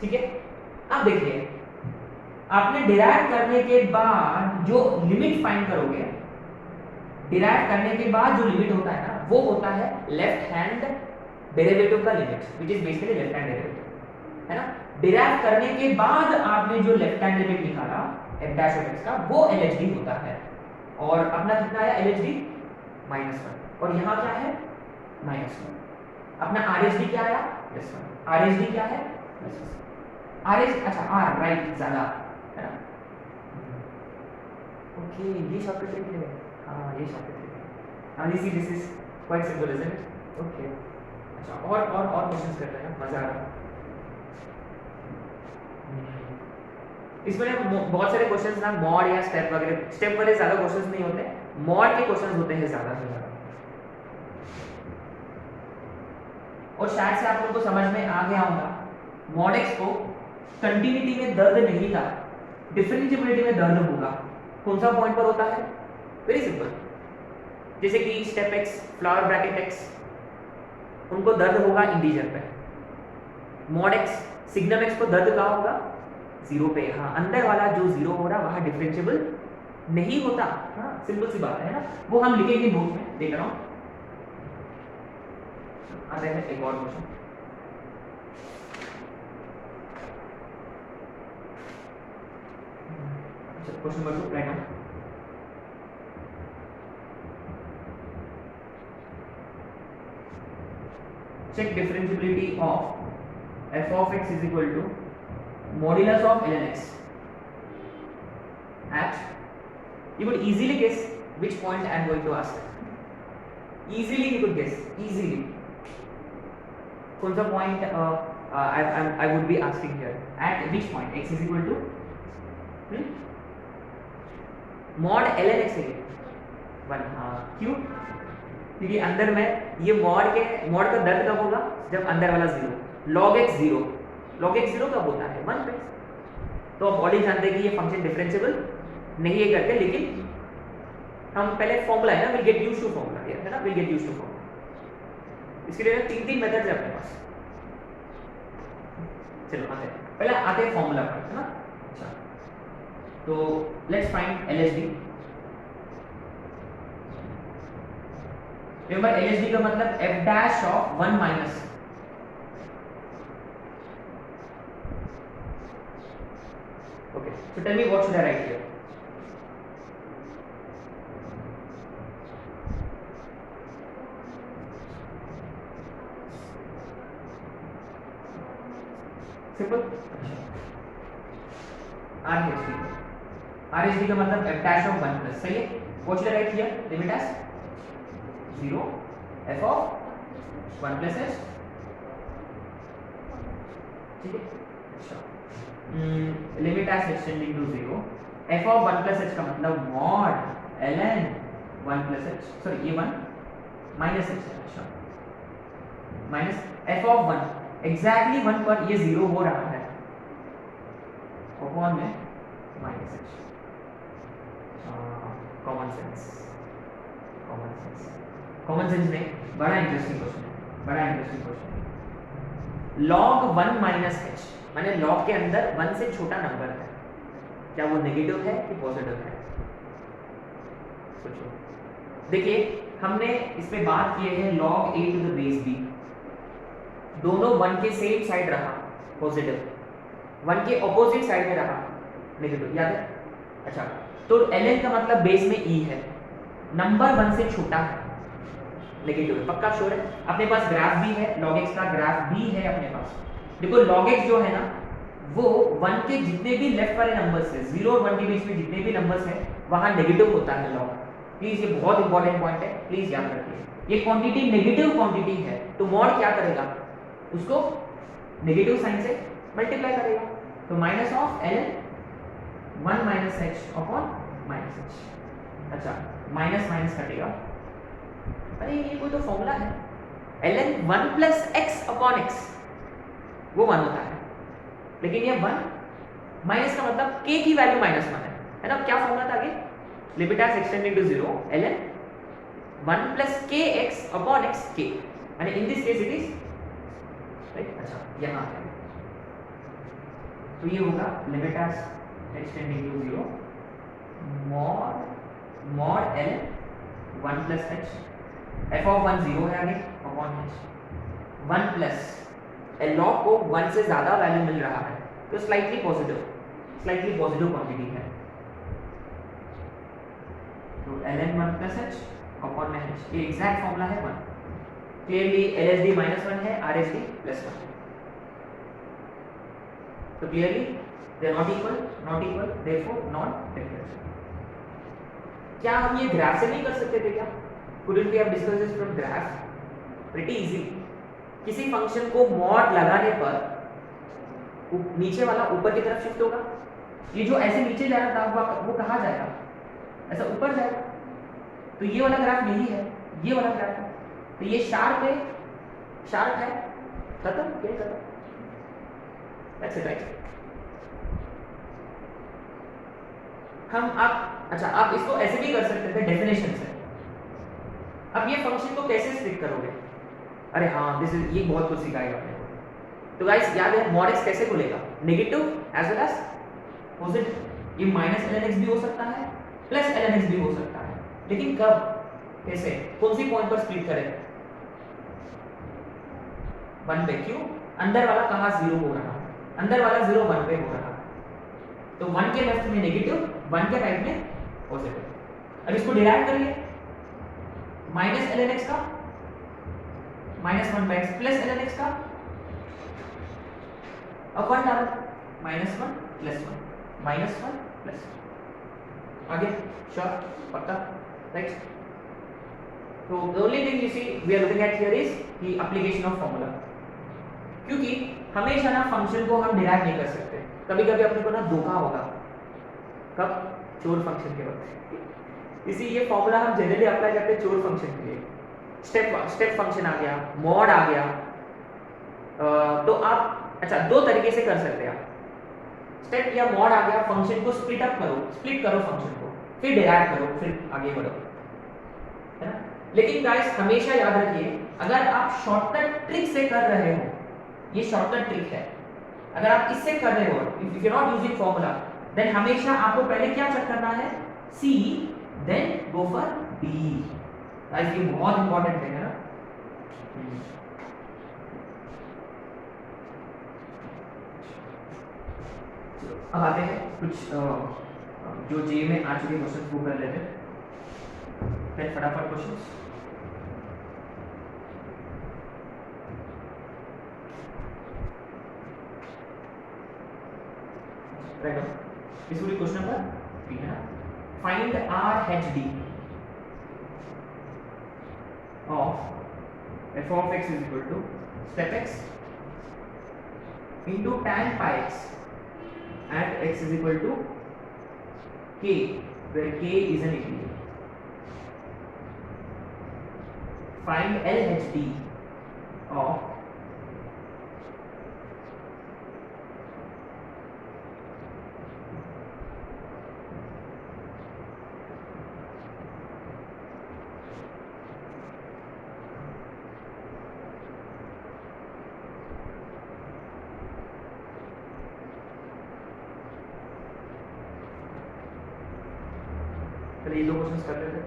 ठीक है? अब देखिए आपने डिराइव करने के बाद जो लिमिट फाइंड करोगे, डिराइव करने के बाद जो लिमिट होता है ना, वो होता है लेफ्ट हैंड डेरिवेटिव का limit, which is basically left hand derivative, है ना? डिराइव करने के बाद आपने जो लेफ्ट हैंड लिमिट निकाला एफ डैश ऑफ एक्स का, वो LHD होता है। और अपना कितना आया LHD -1, और यहाँ क्या है -1। अपना RHD क्या आया +1, RHD क्या है +1, RH अच्छा R राइट ज़्यादा है ना। ओके ये शॉर्टकट ट्रिक है, हाँ ये शॉर्टकट ट्रिक है। हाँ सी this is quite simple isn't it. Okay अच्छा और क्वेश्चंस कर रहे हैं, मज़ा आ रहा है। इसमें बहुत सारे क्वेश्चंस ना मॉड या स्टेप वगैरह, स्टेप वाले ज़्यादा क्वेश्चंस नहीं होते, मॉड के क्वेश्चंस होते हैं ज़्यादा से ज़्यादा। और शायद से आप लोगों को समझ में आ गया होगा मॉड एक्स को कंटिन्यूटी में दर्द नहीं था, डिफरेंशिएबिलिटी में दर्द होगा। कौन सा पॉइंट पर होता है? वेरी सिंपल, जैसे कि step x, flower bracket x, उनको दर्द होगा इंटीजर पे। मॉड एक्स, सिग्नम एक्स को दर्द कहाँ होगा? 0 पे। हाँ अंदर वाला जो 0 हो रहा वहाँ डिफरेंशिएबल नहीं होता। हाँ सिंपल सी बात है ना, वो हम लिखेंगे नोट में, देख रहा हूँ। आते हैं एक और question. Question number 2 right now. Check differentiability of f of x is equal to modulus of ln x at, you could easily guess which point I am going to ask. Easily you could guess, easily. कौन सा point I would be asking here? At which point x is equal to mod ln x है 1। हाँ क्यों? क्योंकि अंदर में ये मॉड का दर्द कब होगा? जब अंदर वाला 0, log x 0, log x 0 कब होता है? 1 पे। तो आप ऑलरेडी जानते हैं कि ये फंक्शन डिफरेंशिएबल नहीं है करके, लेकिन हम पहले फॉर्मूला है ना, will get used to formula है ना, will get used to formula. इसके लिए 3 मेथड्स है अपने पास। चलो आते हैं, पहले आते हैं फॉर्मूला पर, है ना। अच्छा तो let's find LHD। Remember LHD का मतलब f dash of 1 minus, okay so tell me what should I write here? Simple RHD का मतलब f डैश ऑफ 1 प्लस, सही है। what should I write here? Limit as 0 f of 1 plus h, ठीक है। अच्छा limit as extending to 0 f of 1 plus h का मतलब mod ln 1 plus h, sorry ये 1 माइनस h। अच्छा माइनस f of 1 एग्जैक्टली 1 पर ये 0 हो रहा है, अपॉन में माइनस h। कॉमन सेंस में बड़ा इंटरेस्टिंग क्वेश्चन है, बड़ा इंटरेस्टिंग क्वेश्चन है। log 1 माइनस h माने log के अंदर 1 से छोटा नंबर है, क्या वो नेगेटिव है कि पॉजिटिव है? सोचो। देखिए हमने इस पे बात की है log a to the base b, दोनों 1 के सेम साइड रहा पॉजिटिव, 1 के ऑपोजिट साइड में रहा नेगेटिव, याद है। अच्छा तो ln का मतलब बेस में e है, नंबर 1 से छोटा है, नेगेटिव है, पक्का श्योर है। अपने पास ग्राफ भी है, log x का ग्राफ भी है अपने पास। देखो log x जो है ना वो 1 के जितने भी लेफ्ट वाले नंबर्स है, 0 और 1 के बीच में जितने भी नंबर्स हैं वहां नेगेटिव होता है log। प्लीज ये बहुत इंपॉर्टेंट पॉइंट है, प्लीज याद रखिए। ये क्वांटिटी नेगेटिव क्वांटिटी है तो मॉड क्या करेगा? उसको नेगेटिव साइन से मल्टीप्लाई करेगा, तो minus of ln 1 minus h upon minus h। अच्छा माइनस माइनस कटेगा, अरे ये कोई तो फॉर्मूला है, ln 1 plus x upon x वो 1 होता है, लेकिन ये 1 माइनस का मतलब k की वैल्यू -1 है ना। क्या फॉर्मूला था आगे? Limit as extending to 0 ln 1 plus kx upon x k, यानी in this case it is right. अच्छा यहाँ है तो ये होगा limit as extending to 0 mod ln 1 plus h, f of 1 0 है आगे अपॉन h 1 प्लस log को 1 से ज्यादा वैल्यू मिल रहा है तो स्लाइटली पॉजिटिव क्वांटिटी है, तो ln 1 प्लस एच अपॉन में एच, ये एग्जैक्ट फॉर्मूला है 1। क्लियरली LSD -1 है, RHD +1 है। तो clearly they are not equal, therefore not differential. क्या हम ये ग्राफ से नहीं कर सकते थे क्या? couldn't we have discussed this from graph? pretty easy। किसी फंक्शन को मॉड लगाने पर नीचे वाला ऊपर की तरफ शिफ्ट होगा, ये जो ऐसे नीचे जा रहा था वो कहाँ जाएगा? ऐसा ऊपर जाएगा। तो ये वाला ग्राफ यही है, ये वाला ग्राफ है, तो ये शार्प है, खत्म, क्या खत्म, दैट्स इट राइट। हम आप इसको ऐसे भी कर सकते थे डेफिनेशन से। अब ये फंक्शन को कैसे स्प्लिट करोगे? अरे हाँ, ये बहुत कुछ सिखाएगा आपने। तो गाइस याद है mod x कैसे खुलेगा? Negative as well as positive. ये -ln x भी हो सकता है, +ln x भी हो सकता है, लेकिन कब, कैसे, कौन सी पॉइंट पर स्प्लिट करें? 1 पे। क्यों? अंदर वाला कहाँ 0 हो रहा है? अंदर वाला 0 1 पे हो रहा है, तो 1 के लेफ्ट में नेगेटिव, 1 के राइट में पॉजिटिव। अब इसको डिराइव करिए, -ln x का -1/x +ln x का, अब 1 डालो, -1 +1 -1 +1 आगे, श्योर, पक्का, राइट। तो the only thing you see we are looking at here is the application of formula। क्योंकि हमेशा ना फंक्शन को हम डिराइव नहीं कर सकते, कभी-कभी अपने को ना धोखा होगा। कब? चोर फंक्शन के वक्त। इसी ये फॉर्मूला हम जनरली अप्लाई करते हैं चोर फंक्शन के लिए। स्टेप फंक्शन आ गया, मॉड आ गया, तो आप दो तरीके से कर सकते हैं आप। स्टेप या मॉड आ गया, फंक्शन को स्प्लिट करो फंक्शन को, फिर डिराइव करो, फिर आगे बढ़ो, है ना। लेकिन गाइस हमेशा याद रखिए, अगर आप शॉर्टकट ट्रिक से कर रहे हो, ये शॉर्टकट ट्रिक है, अगर आप इससे कर रहे हो, if you are not using formula, then हमेशा आपको पहले क्या चेक करना है? See, then go for D. Guys ये बहुत इंपॉर्टेंट है ना। अब आते हैं कुछ जो जे में आ चुके क्वेश्चन वो कर लेते हैं, फिर फटाफट questions. Right, this will be question number 3 है। Find RHD of f of x is equal to step x into tan pi x at x is equal to k, where k is an integer। Find LHD of ये दो क्वेश्चंस कर लेते हैं।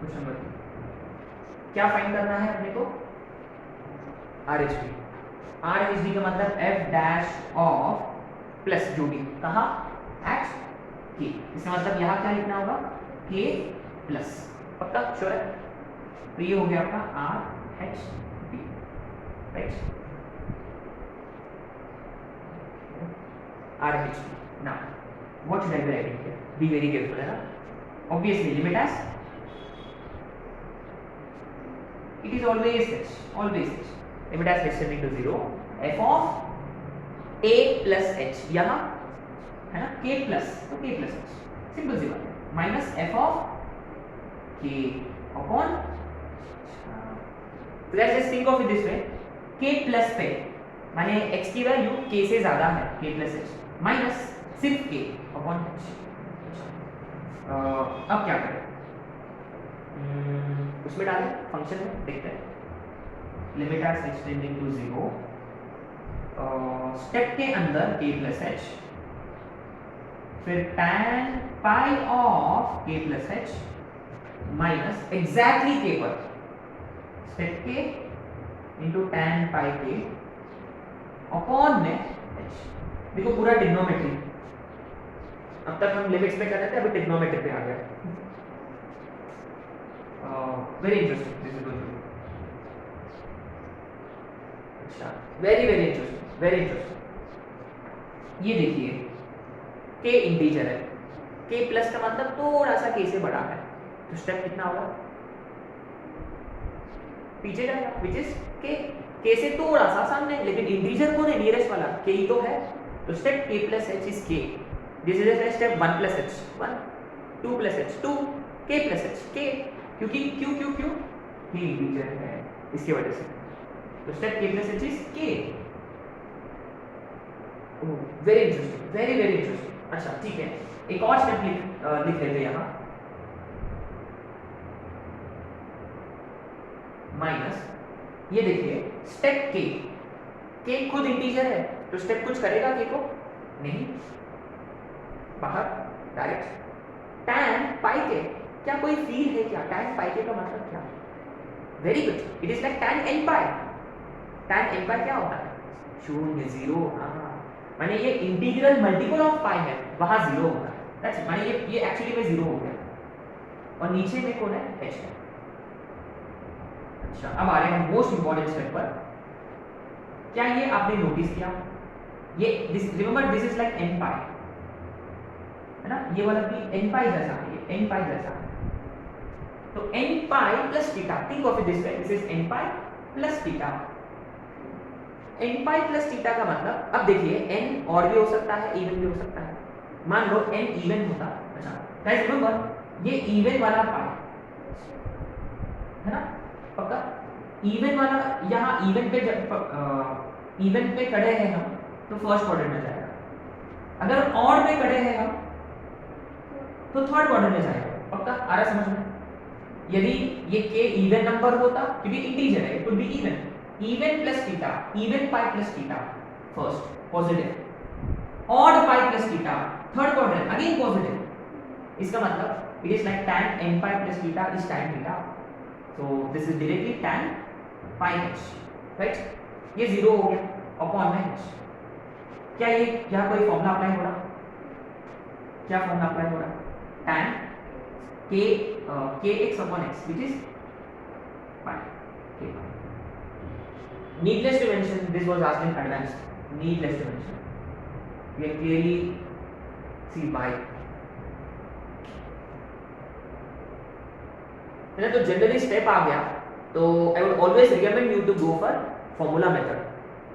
क्वेश्चन नंबर 3, क्या फाइंड करना है अपने को? RHD। RHD का मतलब f डैश ऑफ प्लस जो भी, कहाँ? At k। इसका मतलब यहाँ क्या लिखना होगा? k प्लस, पक्का, श्योर है? तो ये हो गया आपका RHD, right. RHD। Now what should I be writing here? Be very careful, है ना। Obviously limit as, it is always h, limit as h tending to 0, f of a plus h, यहाँ है ना k प्लस, तो k प्लस h, सिंपल सी बात है, minus f of k upon, तो let's just think of it this way, k plus पे माने x की वैल्यू k से ज्यादा है, k प्लस h, माइनस सिर्फ k अपॉन h। अब क्या करें? उसमें डालें फंक्शन में, देखते हैं। Limit as h tending to 0, step के अंदर k प्लस h, फिर tan pi of k plus h minus exactly k पर, स्टेप के इंटू tan पाई के अपॉन में h। देखो पूरा ट्रिग्नोमेट्री, अब तक हम लिमिट्स पे कर रहे थे, अभी ट्रिग्नोमेट्री पे आ गया। Very interesting this is going to, अच्छा very very interesting, very interesting. ये देखिए k इंटीजर है, k प्लस का मतलब थोड़ा सा k से बड़ा है, तो स्टेप कितना होगा, पीछे जाएगा, विच इज k से थोड़ा सा सामने, लेकिन इंटीजर कौन है, नियरेस्ट वाला k ही तो है, तो step k plus h is k। This is step 1 plus h 1, 2 plus h 2, k plus h k, क्योंकि क्यों क्यों क्यों k इंटीजर है इसकी वजह से, तो step k plus h is k। Very interesting, very very interesting. अच्छा ठीक है, एक और स्टेप लिख लेते हैं यहाँ, माइनस, ये देखिए स्टेप k खुद इंटीजर है, तो स्टेप कुछ करेगा k को नहीं, बाहर डायरेक्ट। tan पाई के, क्या कोई फील है क्या, tan पाई के का मतलब क्या, very good, it is like tan n pi. tan n पाई क्या होता है, शून्य, जीरो। माने ये इंटीग्रल मल्टीपल ऑफ पाई है, वहां जीरो होता है, दैट्स माने ये एक्चुअली में जीरो हो गया, और नीचे में कौन है, h है। अच्छा अब आ रहे हैं मोस्ट इंपॉर्टेंट स्टेप पर। क्या ये आपने नोटिस किया, ये this remember this is like n पाई है ना, ये वाला भी n पाई जैसा है, ये n पाई जैसा है, तो n pi plus theta, think of it this way, this is n pi plus theta. n pi plus theta का मतलब, अब देखिए n और भी हो सकता है, इवन भी हो सकता है, मान लो n इवन होता, अच्छा गाइस रिमेंबर ये इवन वाला पाई है ना, पक्का इवन वाला, यहाँ इवन पे खड़े हैं हम तो फर्स्ट क्वाड्रेंट में जाएगा, अगर ऑड पे खड़े हैं हम तो थर्ड क्वाड्रेंट में जाएगा, पक्का आ रहा समझ में। यदि ये k इवन नंबर होता, क्योंकि इंटीजर है, it could be even, even plus theta, even pi plus theta first positive, odd pi plus theta third quadrant again positive, इसका मतलब it is like tan n pi plus theta is tan theta, so this is directly tan pi h, right? ये जीरो हो गया अपॉन में h। क्या ये यहाँ कोई फॉर्मूला अप्लाई हो रहा, क्या फॉर्मूला अप्लाई हो रहा, tan kx upon x which is pi k pi। Needless to mention, this was asked in advance, needless to mention, we can clearly see why। तो जनरली स्टेप आ गया, तो I would always recommend you to go for formula method.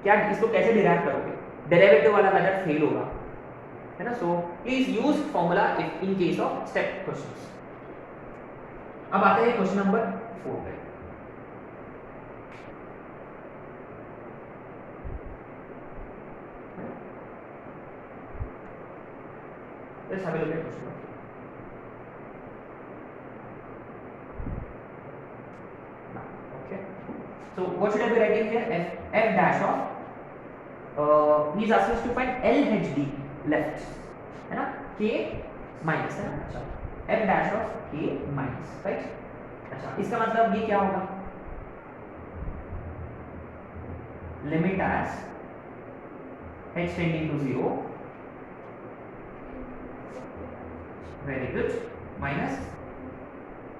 क्या इसको कैसे डिराइव करोगे, डेरिवेटिव वाला मेथड फेल होगा, है ना, so please use formula if in case of step questions. अब आते हैं क्वेश्चन नंबर 4 पे। Let's have a look at question number 4. Okay. So what should I be writing here? F dash of he is asking us to find LHD left, है ना, K minus है ना, अच्छा F dash of K minus, right? अच्छा इसका मतलब ये क्या होगा, limit as h tending to 0, very good, minus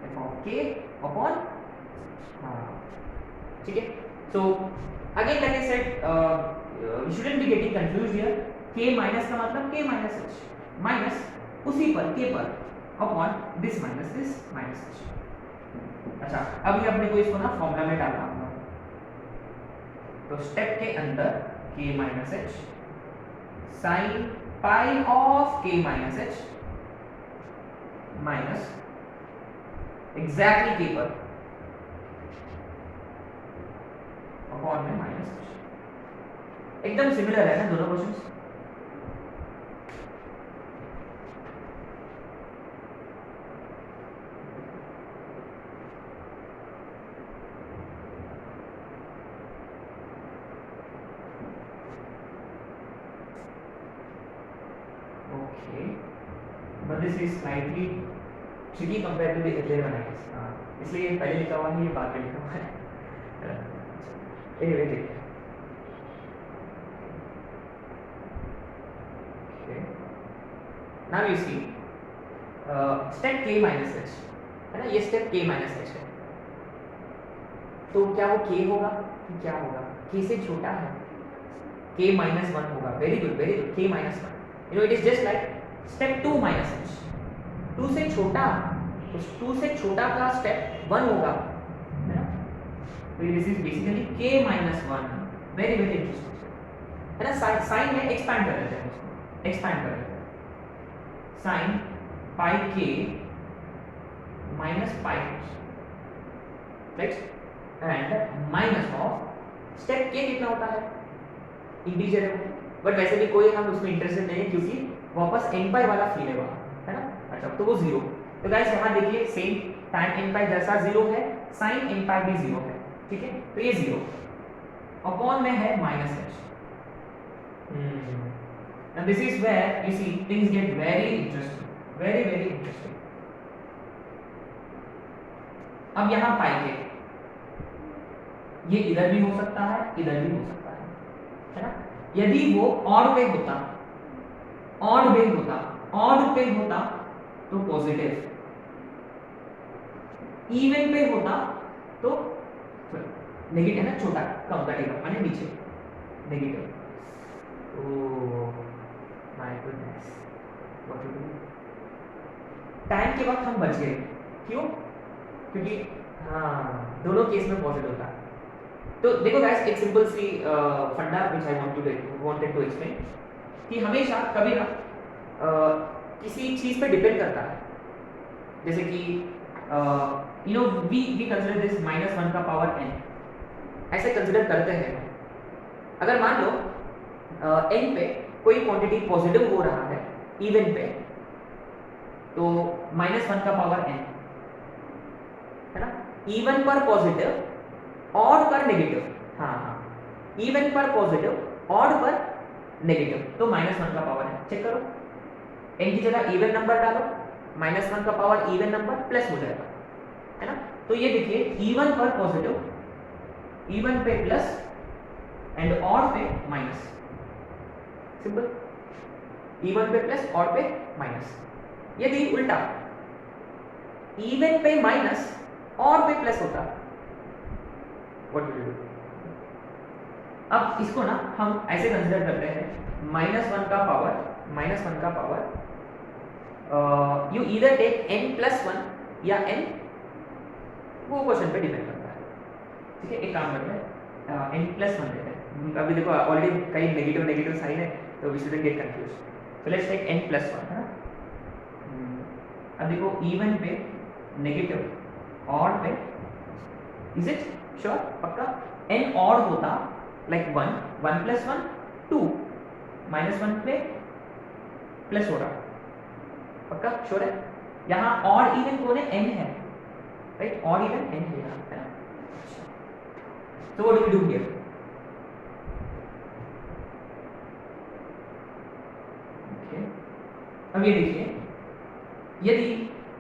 f of k upon, ठीक है। so again like I said, you shouldn't be getting confused here, k minus का मतलब k minus h, minus उसी पर k पर upon this minus h। अच्छा अभी अपने को इसको ना फॉर्मूला में डालना होगा, तो स्टेप के अंदर k minus h sin pi of k minus h minus exactly k पर अपॉन में माइनस, एकदम सिमिलर है ना दोनों questions. Okay but this is slightly tricky compared to the earlier one, I guess। इसलिए पहले लिखा हुआ है, ये बाद में लिखा हुआ है। anyway देखते हैं। okay now you see step k minus h है ना, ये स्टेप k माइनस h है, तो क्या वो k होगा कि क्या होगा, k से छोटा है, k माइनस 1 होगा। Very good k minus 1, you know it is just like step 2 minus h, 2 से छोटा, तो 2 से छोटा का स्टेप 1 होगा, है ना, तो this is basically k minus 1। Very interesting है ना। साइन में एक्सपैंड कर देते हैं उसको, एक्सपैंड कर देते हैं, sine pi k minus pi h, right, and minus of step k कितना होता है, इंटीजर है वो, बट वैसे भी कोई हम उसमें इंटरेस्टेड नहीं है क्योंकि वापस n पाई वाला फील है वहाँ, है ना। अच्छा तो वो जीरो, तो गाइस यहाँ देखिए सेम टाइम n पाई जैसा जीरो है, साइन n पाई भी जीरो है, ठीक है, तो ये जीरो अपॉन में है minus h। Now this is where you see things get very interesting, very interesting। अब यहाँ पाई के ये इधर भी हो सकता है, इधर भी हो सकता है ना। यदि वो ऑड पे होता, ऑड पे होता, ऑड पे होता तो पॉजिटिव, इवन पे होता तो नेगेटिव, है ना, छोटा कम कटेगा माने नीचे नेगेटिव। Oh my goodness, what to do. Time के वक्त हम बच गए, क्यों, क्योंकि हाँ दोनों केस में पॉजिटिव था। तो देखो गाइस एक सिंपल सी फंडा which I wanted to explain कि हमेशा कभी ना किसी चीज पे डिपेंड करता है, जैसे कि you know we consider this -1 का पावर n, ऐसे कंसीडर करते हैं। अगर मान लो n पे कोई क्वांटिटी पॉजिटिव हो रहा है इवन पे, तो -1 का पावर n, है ना, इवन पर पॉजिटिव, ऑड पर नेगेटिव, हाँ इवन पर पॉजिटिव, ऑड पर नेगेटिव, तो -1 का पावर है। चेक करो, n की जगह इवन नंबर डालो, -1 का पावर इवन नंबर प्लस हो जाएगा, है ना। तो ये देखिए इवन पर पॉजिटिव, इवन पे प्लस एंड ऑड पे माइनस, सिंपल, इवन पे प्लस ऑड पे माइनस। यदि उल्टा इवन पे माइनस ऑड पे प्लस होता, व्हाट विल यू डू। अब इसको ना हम ऐसे कंसीडर करते हैं, -1 का पावर, -1 का power, you either take n+1 या n, वो क्वेश्चन पे डिपेंड करता है, ठीक है। एक काम करते हैं n+1 लेते हैं, अभी देखो ऑलरेडी कई नेगेटिव साइन है, तो we shouldn't get confuse, so let's take n+1, है ना। अब देखो इवन पे नेगेटिव, ऑड पे, इज इट श्योर, पक्का, n ऑड होता लाइक 1, 1+1 2, -1 पे प्लस हो रहा, पक्का श्योर है। यहाँ ऑड इवन कौन है, n है, राइट, ऑड इवन n है यहाँ, है ना। तो what do we do here, okay. अब ये देखिए यदि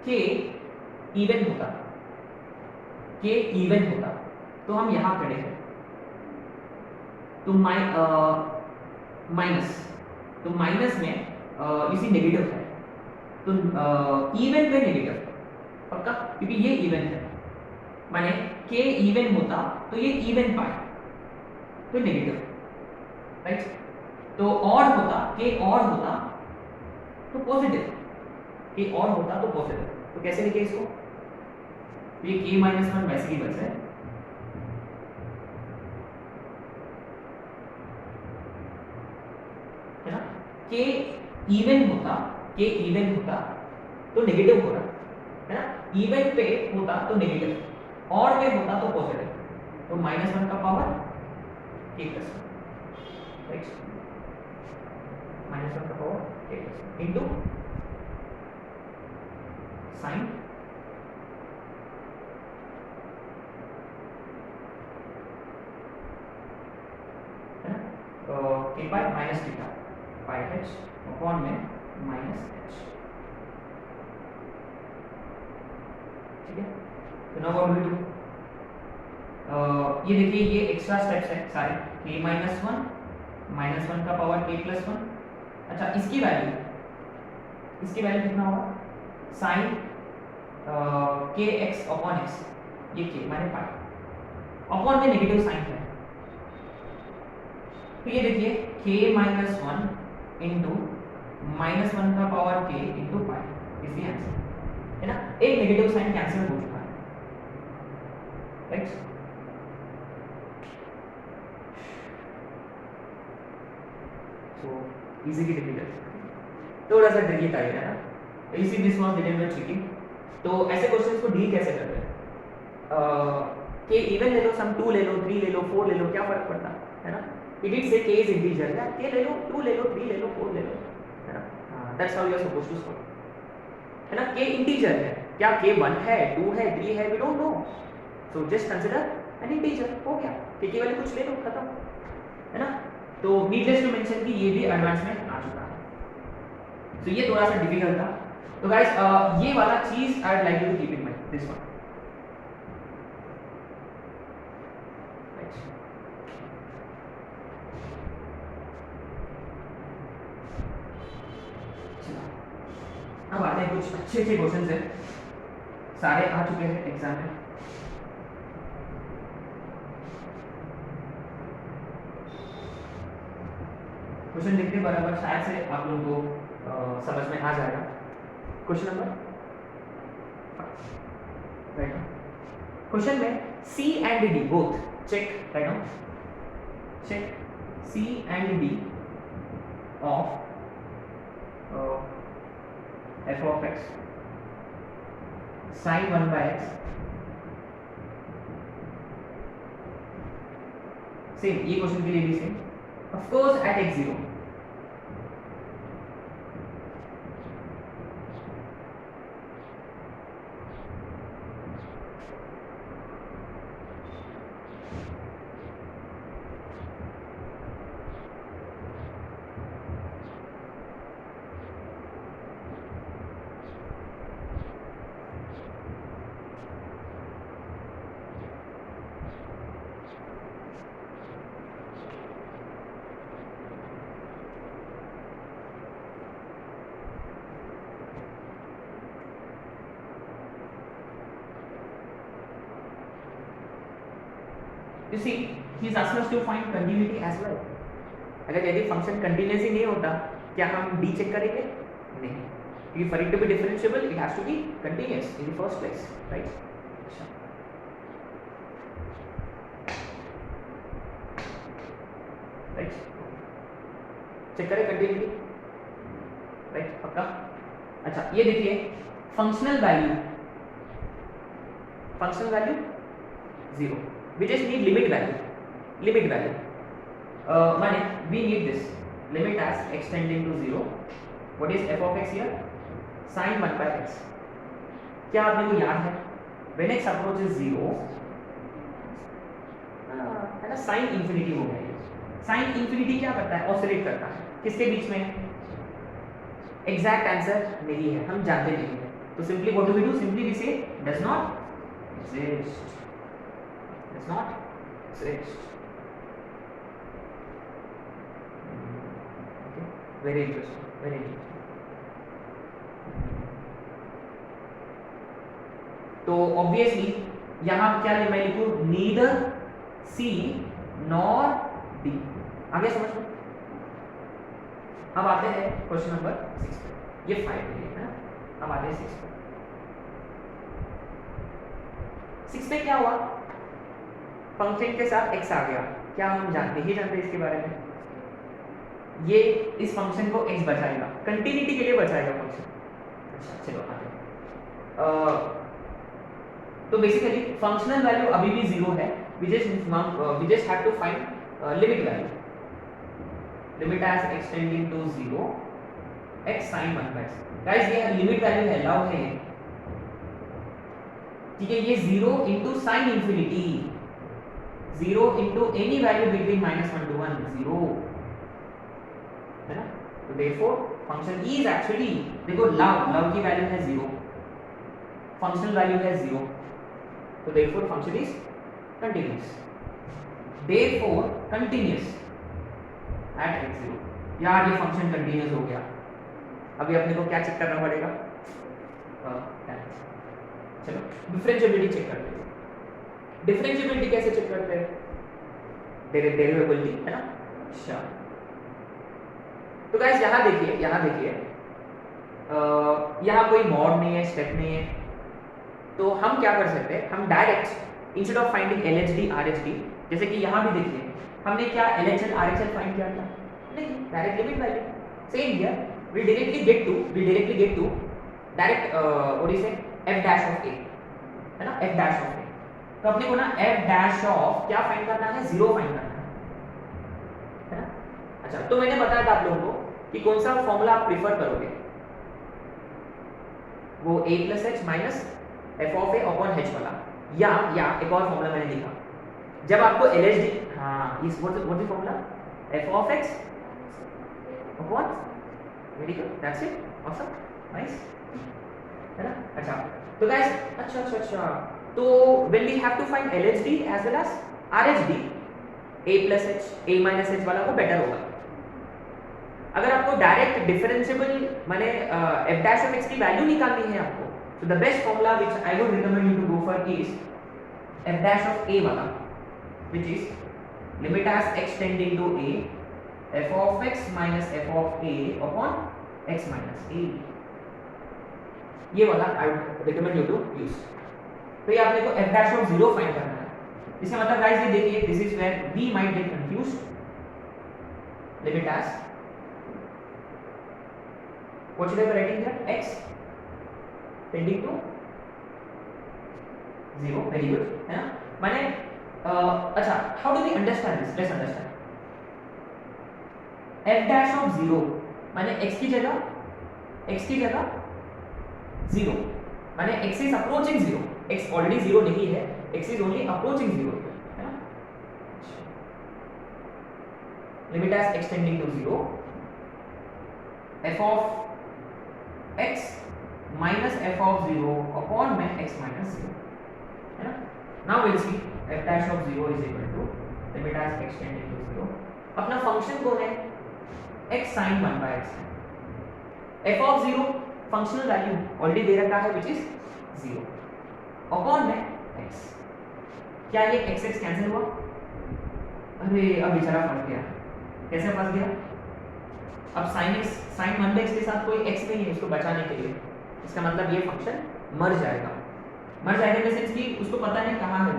k इवन होता, k इवन होता तो हम यहां खड़े हैं, तो माइनस, तो माइनस में इसी नेगेटिव है, तो इवन पे नेगेटिव, पक्का, क्योंकि ये इवन है, माने k इवन होता तो ये इवन पाई तो नेगेटिव, राइट। तो ऑड होता, k ऑड होता तो पॉजिटिव, k ऑड होता तो पॉजिटिव, तो कैसे लिखे इसको, ये k-1 वैसे ही बचा है, है ना। k इवन होता तो नेगेटिव हो रहा है ना, इवन पे होता तो नेगेटिव, ऑड पे होता तो पॉजिटिव, तो -1 का पावर k+1, राइट, -1 का पावर k+1 इनटू साइन, है ना, k pi minus theta pi h upon में -h, ठीक है। तो नाउ व्हाट विल डू, ये देखिए ये एक्स्ट्रा स्टेप्स है सारे, k माइनस वन का पावर k प्लस वन। अच्छा इसकी वैल्यू कितना होगा, साइन के एक्स अपॉन एक्स, ये k माने पाई अपॉन में नेगेटिव साइन है, तो ये देखिए k minus one into minus one का पावर k इंटू पाई, इसलिए आंसर है ना, एक नेगेटिव साइन कैंसिल हो चुका है, राइट। सो इजी की डिफिकल्ट, थोड़ा सा ट्रिकी था ये है ना, इसी this was little bit tricky. तो ऐसे क्वेश्चंस को डील कैसे करते हैं, के इवन ले लो, सम 2 ले लो, 3 ले लो, 4 ले लो, क्या फर्क पड़ता है ना, इट इज से k इज इंटीजर है, k ले लो, 2 ले लो, 3 ले लो, 4 ले लो, है ना, that's how you are supposed to solve, है ना। k इंटीजर है, क्या k 1 है, 2 है, 3 है, we don't know, so just consider an integer, हो गया, k की वैल्यू कुछ ले लो, खत्म, है ना। तो नीडलेस टू मेंशन कि ये भी एडवांसमेंट आ चुका है, तो ये थोड़ा सा डिफिकल्ट था। तो गाइस ये वाला चीज I would like you to keep in mind, this one, अब आते हैं कुछ अच्छे क्वेश्चंस हैं, सारे आ चुके हैं एग्जाम में। क्वेश्चन लिखते बराबर शायद से आप लोगों को समझ में आ जाएगा। क्वेश्चन नंबर राइट, क्वेश्चन में C and D both check right now, check C and D of f of x sin 1 by x, same ये क्वेश्चन के लिए भी same, of course at x0, you see he is asking us to find continuity as well। अगर यदि फंक्शन कंटीन्यूअस ही नहीं होता क्या हम d चेक करेंगे, नहीं, क्योंकि for it to be differentiable it has to be continuous in the first place, right. Right, check करें कंटीन्यूटी, राइट पक्का। अच्छा ये देखिए functional value 0, we just need limit value, माने we need this limit as extending to 0, what is f of x here, sin 1 by x। क्या आपने को याद है when x approaches 0 है ना, sin इंफिनिटी हो गया, sin इंफिनिटी क्या करता है, ऑसिलेट करता है, किसके बीच में, एग्जैक्ट आंसर नहीं है, हम जानते नहीं है, तो simply what do we do, simply we say does not exist, does not exist। Okay, very interesting, very interesting। तो ऑब्वियसली यहाँ क्या मैं लिखूं, नीदर C नॉर D, आगे समझ में। अब आते हैं क्वेश्चन नंबर 6 पे, ये 5 है ना, अब आते हैं 6 पे। 6 पे क्या हुआ, फंक्शन के साथ x आ गया, क्या हम जानते हैं इसके बारे में, ये इस फंक्शन को x बचाएगा, कंटिन्यूटी के लिए बचाएगा फंक्शन। अच्छा चलो आगे, तो बेसिकली फंक्शनल वैल्यू अभी भी 0 है, we just have to find limit value, limit as extending to 0 x sin 1 by x। Guys ये लिमिट वैल्यू है, लव है, ठीक है, ये 0 into sin infinity, 0 into any value between -1 to 1, 0 है ना, तो therefore function is actually, देखो love की वैल्यू है 0, फंक्शनल वैल्यू है 0, तो therefore function is continuous, therefore continuous at x0। यार ये फंक्शन कंटिन्यूस हो गया, अभी अपने को क्या चेक करना पड़ेगा? चलो डिफरेंशिएबिलिटी चेक करते हैं। डिफरेंशिएबिलिटी कैसे चेक करते हैं? डेरिवेबिलिटी है ना। अच्छा तो गाइस यहाँ देखिए, यहाँ कोई मॉड नहीं है, स्टेप नहीं है, तो हम क्या कर सकते हैं? हम direct instead of finding LHD RHD, जैसे कि यहाँ भी देखिए हमने क्या LHL RHL फाइंड किया था? नहीं, direct limit value same here, we directly get to direct what is f dash of a, है ना, f dash of a। तो अपने को ना f dash of क्या फाइंड करना है? 0 फाइंड करना है ना। अच्छा तो मैंने बताया था आप लोगों को कि कौन सा फॉर्मूला आप प्रीफर करोगे, वो a plus h minus f of a upon h वाला, या एक और फॉर्मूला मैंने लिखा जब आपको LHD, हाँ इस what is formula? f of x upon, very good, that's it, awesome, nice, है ना। अच्छा तो गाइस अच्छा तो when we have to find LHD as well as RHD, a plus h, a minus h वाला वो बेटर होगा। अगर आपको डायरेक्ट डिफरेंशिएबल माने f dash of x की वैल्यू निकालनी है आपको, तो the best formula which I would recommend you to go for is f dash of a वाला, which is limit as x tending to a f of x minus f of a upon x minus a, ये वाला I would recommend you to use. तो ये आपने को f dash of 0 फाइंड करना है। इसका मतलब गाइस ये देखिए, this is where we might get confused. Limit as what should I be writing here? x tending to 0, very good, है ना। माने अच्छा how do we understand this? Let's understand f dash of 0 माने x की जगह 0, माने x is approaching 0, x already 0 नहीं है, x is only approaching 0, है ना। Limit as x tending to 0 f of x minus f of 0 upon में x minus 0, है ना। Now will see f dash of 0 is equal to limit as x tending to 0, अपना फंक्शन कौन है? x sin 1 by x, f of 0 functional value already दे रखा है which is 0 अपॉन में x। क्या ये x x कैंसिल हुआ? अरे अब बेचारा फंस गया। कैसे फंस गया? अब sin 1 by x के साथ कोई x नहीं है उसको बचाने के लिए, इसका मतलब ये फंक्शन मर जाएगा इन द सेंस कि उसको पता नहीं कहाँ है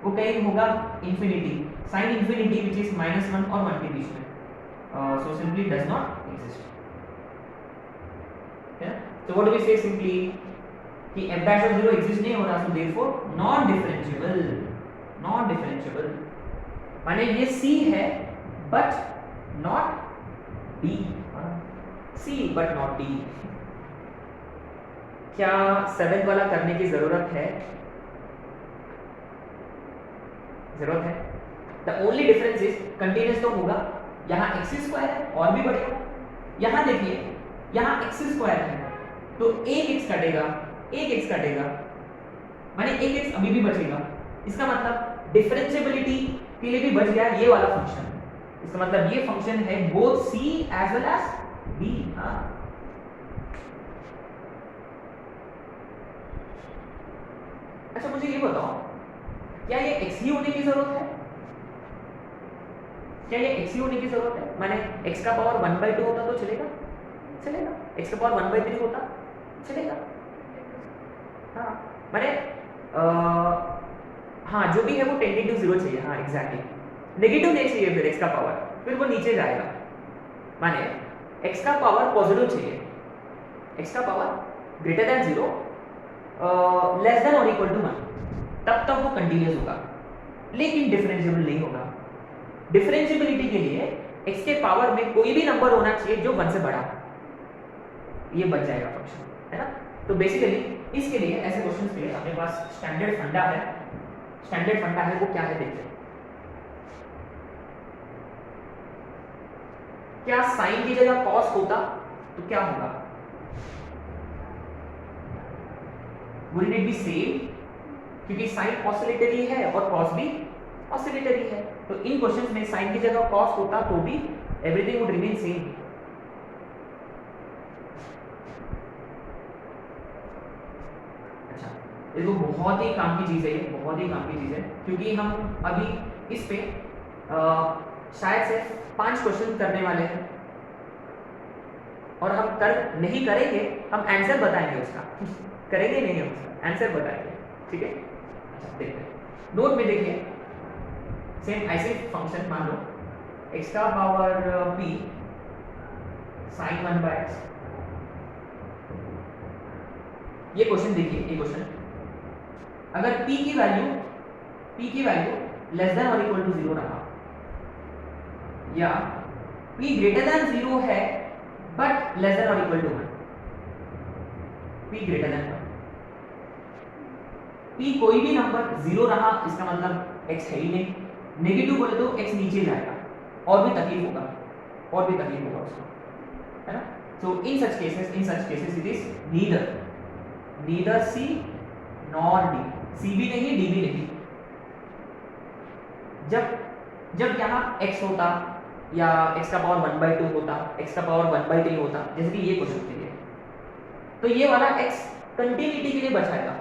वो कहीं होगा infinity, sin infinity which is -1 और 1 के बीच में, so simply does not exist, yeah? So what do we say simply कि f dash of 0 exist नहीं हो रहा, so therefore non differentiable माने ये c है but not d, c but not d। क्या 7th वाला करने की जरूरत है? The only difference is continuous तो होगा, यहाँ x² है और भी बढ़िया, यहाँ देखिए यहाँ x² है तो एक x कटेगा माने एक x अभी भी बचेगा, इसका मतलब डिफरेंशिएबिलिटी के लिए भी बच गया ये वाला फंक्शन, इसका मतलब ये फंक्शन है both c as well as b। हाँ अच्छा मुझे ये बताओ क्या ये x ही होने की जरूरत है? माने x का पावर 1/2 होता तो चलेगा, x का पावर 1/3 होता चलेगा, हाँ माने हाँ जो भी है वो टेंडिंग टू 0 चाहिए, हाँ एग्जैक्टली, नेगेटिव नहीं चाहिए फिर x का पावर, फिर वो नीचे जाएगा, माने x का पावर पॉजिटिव चाहिए, x का power greater than 0 less than और इक्वल टू 1, तब तक वो कंटिन्यूअस होगा लेकिन डिफरेंशिएबल नहीं होगा। डिफरेंशिएबिलिटी के लिए x के पावर में कोई भी नंबर होना चाहिए जो 1 से बड़ा, ये बन जाएगा फंक्शन, है ना। तो बेसिकली इसके लिए ऐसे क्वेश्चंस के लिए अपने पास स्टैंडर्ड फंडा है, वो क्या है देखते हैं। क्या साइन की जगह कॉस होता तो क्या होगा? Wouldn't it be same? क्योंकि साइन ऑसिलेटरी है और कॉस भी ऑसिलेटरी है, तो इन क्वेश्चंस में साइन की जगह कॉस होता तो भी एवरीथिंग वुड रिमेन सेम। अच्छा, ये तो बहुत ही काम की चीज़ है, ये बहुत ही काम की चीज़ है, क्योंकि हम अभी इस पे शायद से 5 क्वेश्चन करने वाले हैं और हम नहीं करेंगे, हम आंसर बताएंगे उसका करेंगे नहीं हम उसका आंसर बताएंगे, ठीक है। अच्छा देखते हैं, नोट में देखिए सेम ऐसे फंक्शन मान लो x का पावर p sin 1/x, ये क्वेश्चन देखिए, ये क्वेश्चन अगर p की वैल्यू लेस देन और इक्वल टू 0 रहा या p ग्रेटर देन 0 है बट लेस देन और equal to 1, p greater than 1, p कोई भी नंबर 0 रहा इसका मतलब x है ही नहीं, नेगेटिव बोले तो x नीचे जाएगा और भी तकलीफ होगा उसको, है ना। So in such cases it is neither c nor d, c भी नहीं d भी नहीं। जब यहाँ x होता या x का पावर 1/2 होता, x का पावर 1/3 होता, जैसे कि ये क्वेश्चन के लिए, तो ये वाला x कंटिन्यूटी के लिए बचाएगा,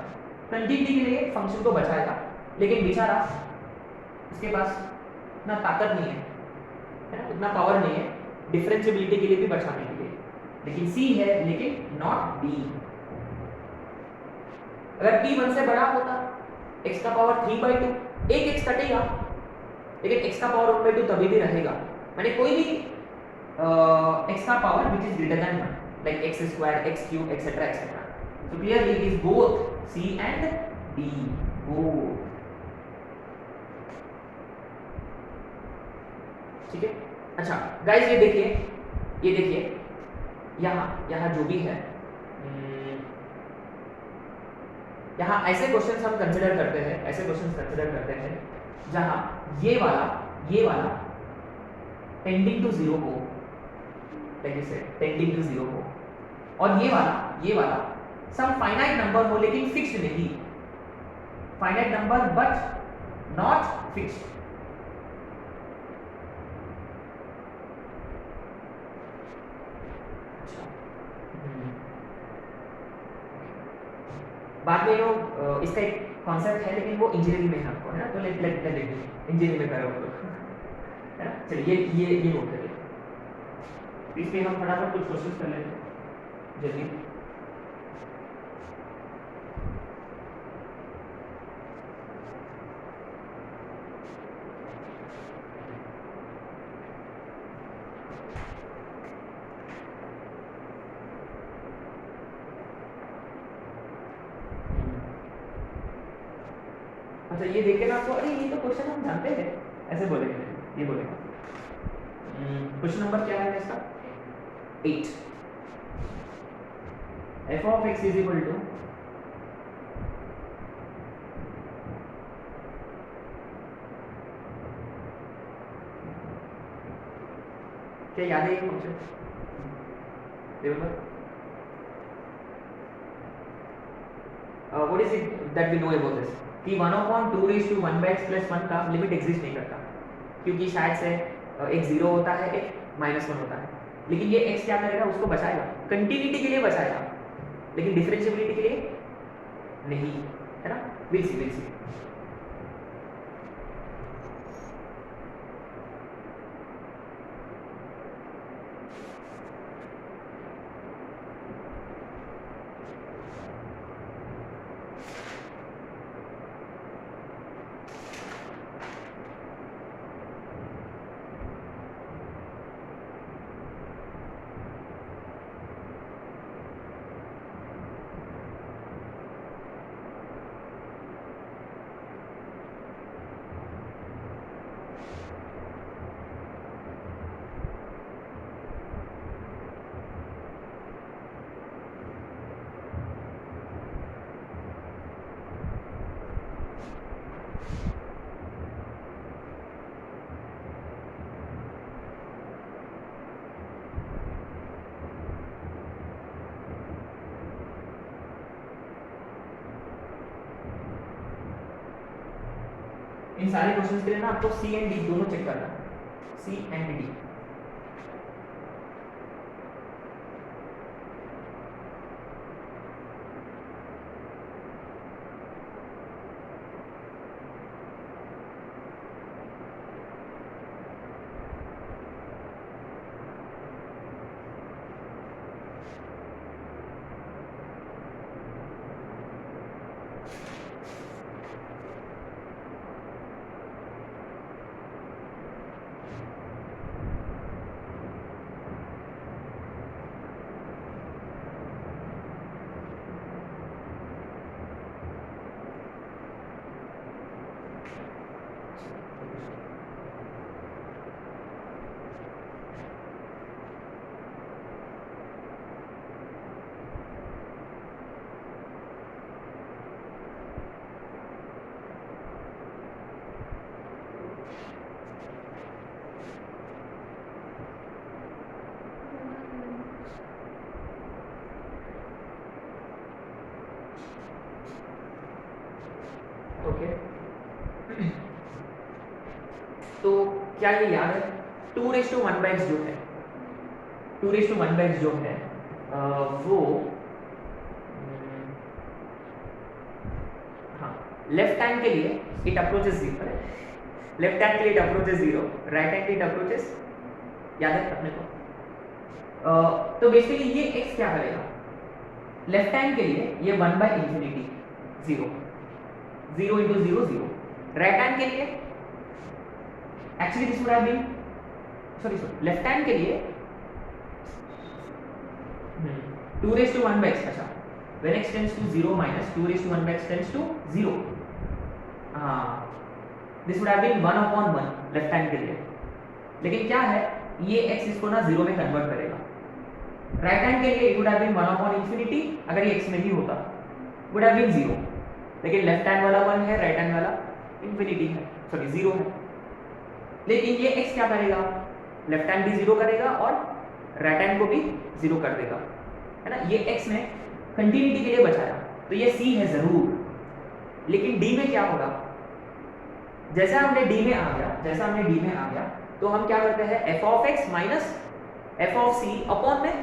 कंटिन्यूटी के लिए फंक्शन को बचाएगा, लेकिन बेचारा उसके पास इतना ताकत नहीं है ना, उतना पावर नहीं है डिफरेंशिएबिलिटी के लिए भी बचाने के लिए, लेकिन c है लेकिन नॉट d। अगर p 1 से बड़ा होता, x का पावर 3/2, एक x कटेगा लेकिन x का पावर 1/2 तभी भी रहेगा, माने कोई भी x का power which is greater than 1 like x square, x cube, etc etc, so clearly it is both c and d, both, ठीक है। अच्छा गाइस ये देखिए यहाँ जो भी है, यहाँ ऐसे क्वेश्चंस हम कंसीडर करते हैं जहाँ ये वाला टेंडिंग टू 0 हो, टेंडिंग टू 0 हो, और ये वाला सम फाइनाइट नंबर हो लेकिन फिक्स्ड नहीं, finite number but not fixed. बाद में इसका एक कॉन्सेप्ट है लेकिन वो इंजीनियरिंग में है आपको, है ना, तो लेट इंजीनियरिंग में करो है ना। चलिए ये नोट करिए, इसमें हम फटाफट कुछ क्वेश्चंस कर लेते हैं जल्दी। अच्छा ये देख के ना आपको अरे ये तो क्वेश्चन हम जानते हैं, ऐसे बोलेंगे, ये बोलेगा। क्वेश्चन नंबर क्या है इसका 8, f of x is equal to क्या याद है ये function, remember what is it that we know about this, कि 1/2 plus 1 का लिमिट एग्जिस्ट नहीं करता, क्योंकि शायद से एक 0 होता है, एक -1 होता है, लेकिन ये x क्या करेगा, उसको बचाएगा, कंटिन्यूटी के लिए बचाएगा, लेकिन डिफरेंशिएबिलिटी के लिए नहीं, है ना। विल सी इन सारे क्वेश्चंस के लिए ना आपको सी एंड डी दोनों चेक करना है, सी एंड डी। ओके तो क्या ये याद है 2:1/x जो है 2:1/x जो है वो हाँ लेफ्ट हैंड के लिए इट अप्रोचेस 0, लेफ्ट हैंड के लिए इट अप्रोचेस 0, राइट हैंड के लिए इट अप्रोचेस, याद है अपने को। तो बेसिकली ये x क्या करेगा, लेफ्ट हैंड के लिए ये 1/∞ 0 0 into 0 0, राइट हैंड के लिए actually this would have been sorry left hand के लिए 2:1/x, अच्छा when x tends to 0 minus 2:1/x tends to 0, this would have been 1/1 left hand के लिए, लेकिन क्या है ये x इसको ना 0 में कन्वर्ट करेगा। राइट हैंड के लिए इट वुड हैव बीन 1/∞, अगर ये x में ही होता वुड हैव बीन 0, लेकिन लेफ्ट हैंड वाला 1 है, राइट हैंड वाला इंफिनिटी है, सॉरी 0 है। लेकिन ये x क्या करेगा, लेफ्ट हैंड भी 0 करेगा और राइट हैंड को भी 0 कर देगा, है ना। ये x ने कंटिन्यूटी के लिए बचाया, तो ये c है जरूर। लेकिन d में क्या होगा, जैसा हमने d में आ गया तो हम क्या करते हैं f of x minus f of c upon में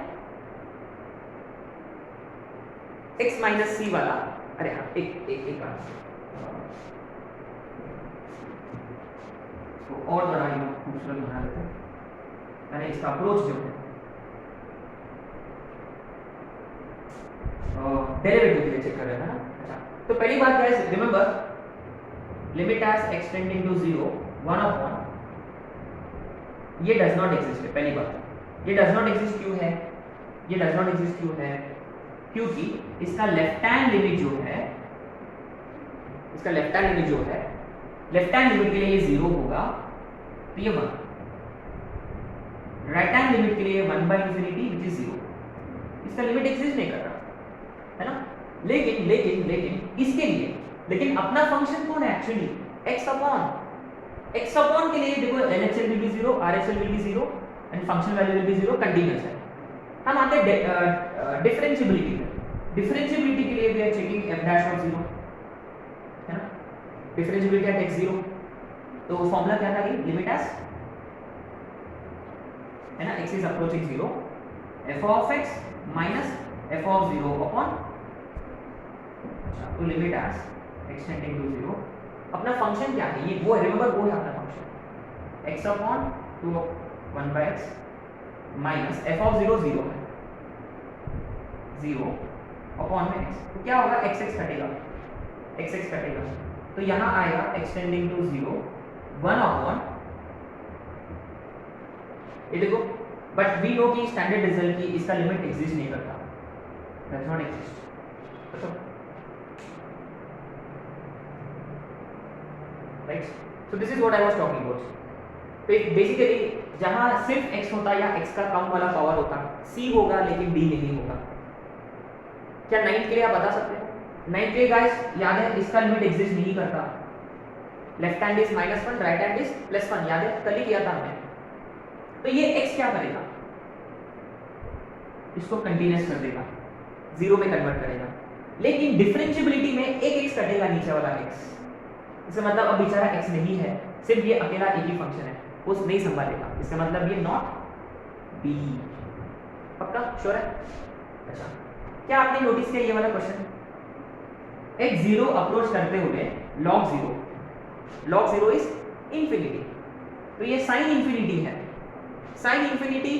x माइनस c वाला, अरे हाँ एक बार तो और बड़ा ये खूबसूरत बना देते हैं, मैंने इसका अप्रोच जो है डेरिवेटिव के लिए चेक कर रहे हैं ना। अच्छा तो पहली बात क्या है, remember limit as x tending to 0 1/, ये डज नॉट एग्जिस्ट है। पहली बात ये डज नॉट एग्जिस्ट क्यों है, ये डज नॉट एग्जिस्ट क्यों है, क्योंकि इसका लेफ्ट हैंड लिमिट जो है, इसका लेफ्ट हैंड लिमिट जो है, लेफ्ट हैंड लिमिट के लिए ये 0 होगा तो ये 1, राइट हैंड लिमिट के लिए 1/∞ which is 0, इसका लिमिट एग्जिस्ट नहीं कर रहा है ना। लेकिन लेकिन लेकिन इसके लिए, लेकिन अपना फंक्शन कौन है एक्चुअली, x अपॉन के लिए देखो LHL will be 0, RHL will be 0 and function value will be 0, continuous है। हम आते हैं डिफरेंशिएबिलिटी पे, डिफरेंशिएबिलिटी के लिए we are checking f dash of 0, है ना, डिफरेंशिएबिलिटी एट x 0, तो फॉर्मूला क्या था, ये लिमिट एज, है ना, x is approaching 0, f of x minus f of 0 upon, अच्छा तो limit as x tending to 0, अपना फंक्शन क्या है, ये वो है, रिमेंबर वो है अपना function x upon 1/x minus f of 0 0 है, 0 अपॉन में x, तो क्या होगा x कटेगा, x कटेगा, तो यहाँ आएगा x टेंडिंग टू 0 1 अपॉन, ये देखो, बट वी नो कि स्टैंडर्ड रिजल्ट की इसका लिमिट एग्जिस्ट नहीं करता, डज नॉट एग्जिस्ट, अच्छा right. So this is what I was talking about. तो बेसिकली जहां सिर्फ x होता या x का कम वाला पावर होता, c होगा लेकिन d नहीं होगा। क्या 9th के लिए आप बता सकते हैं, 9th के लिए गाइस याद है इसका लिमिट एग्जिस्ट नहीं करता, left hand is -1, right hand is +1, याद है कल ही किया था हमने। तो ये x क्या करेगा, इसको कंटीन्यूअस कर देगा, 0 में कन्वर्ट करेगा, लेकिन डिफरेंशिएबिलिटी में एक x कटेगा, नीचे वाला x इसका मतलब अब बेचारा x नहीं है, सिर्फ ये अकेला एक ही फंक्शन है, वो नहीं संभालेगा, इसका मतलब ये नॉट b। पक्का श्योर है? अच्छा, क्या आपने नोटिस किया ये वाला क्वेश्चन, x जीरो अप्रोच करते हुए log 0 इज इंफिनिटी, तो ये साइन इंफिनिटी है, sine infinity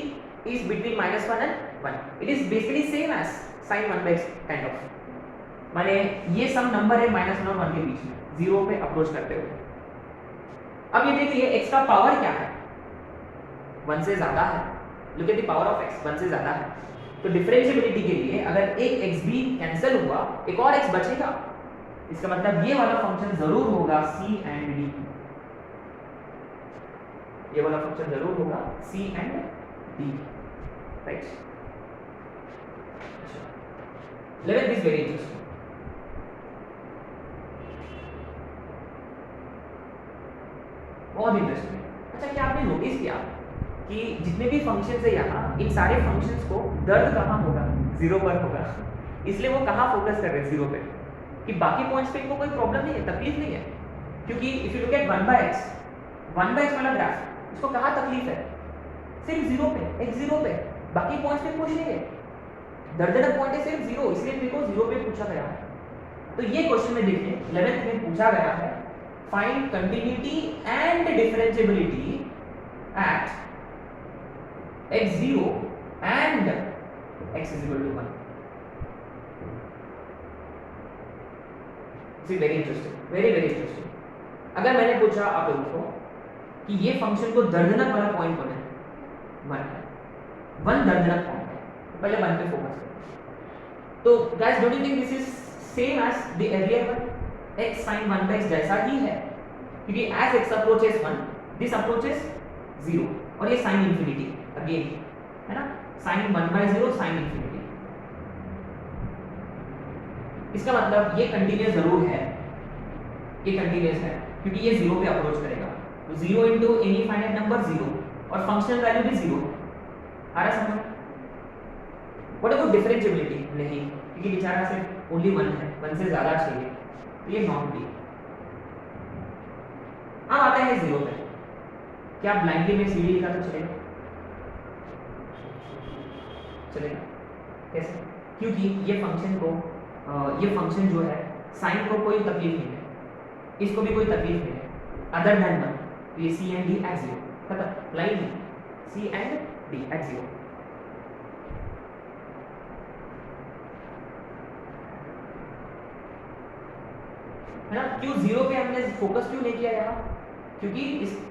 is between -1 and 1, it is basically same as sin 1/x kind of, माने ये सम नंबर है -1 और 1 के बीच में, 0 पे अप्रोच करते हुए। अब ये देखिए x का पावर क्या है, 1 से ज्यादा है, look at the power of x, 1 से ज्यादा है, तो डिफरेंशिएबिलिटी के लिए अगर एक x भी कैंसिल हुआ, एक और x बचेगा, इसका मतलब ये वाला फंक्शन जरूर होगा c एंड d, ये वाला फंक्शन जरूर होगा c and d, right. Let this very interesting, बहुत इंटरेस्टिंग। अच्छा, क्या आपने नोटिस किया कि जितने भी फंक्शंस है यहाँ, इन सारे फंक्शंस को दर्द कहाँ होगा, 0 पर होगा, इसलिए वो कहाँ फोकस कर रहे हैं 0 पे, कि बाकी पॉइंट्स पे इनको कोई प्रॉब्लम नहीं है, तकलीफ नहीं है, क्योंकि if you look at 1/x वाला ग्राफ, इसको कहाँ तकलीफ है, सिर्फ 0 पे, x 0 पे, बाकी पॉइंट्स पे कुछ नहीं है, दर्दनाक पॉइंट है सिर्फ 0, इसलिए मेरे को 0 पे पूछा गया है। तो ये क्वेश्चन में देखिए 11th में पूछा गया है, find continuity and differentiability at x0 and x is equal to 1. This is very interesting, very interesting. अगर मैंने पूछा आप लोगों को कि ये फंक्शन को दर्दनाक वाला पॉइंट कौन है, 1 है, 1 दर्दनाक पॉइंट है, तो पहले 1 पे फोकस करो। तो guys, don't you think this is same as the earlier one, x sin 1/x जैसा ही है, क्योंकि as x approaches 1 this approaches 0, और ये sin इंफिनिटी अगेन है ना, sin 1/0 sin इंफिनिटी, इसका मतलब ये कंटीन्यूअस जरूर है, ये कंटीन्यूअस है क्योंकि ये 0 पे अप्रोच करेगा, तो 0 इनटू एनी फाइनाइट नंबर 0, और फंक्शनल वैल्यू भी 0, आ रहा समझ? What about differentiability? नहीं, क्योंकि बेचारा सिर्फ ओनली 1 है, 1 से ज्यादा चाहिए, तो ये नॉट बी। अब आता है 0 पे, क्या ब्लाइंडली में सीढ़ी लिखा तो चलेगा? चलेगा कैसे? क्योंकि ये फंक्शन को ये फंक्शन जो है साइन को कोई तकलीफ नहीं है, इसको भी कोई तकलीफ नहीं है, अदर देन 1, तो ये c एंड d एट 0 खत्म, blindly c and d at 0। है ना, क्यों 0 पे हमने फोकस क्यों नहीं किया यहाँ? क्योंकि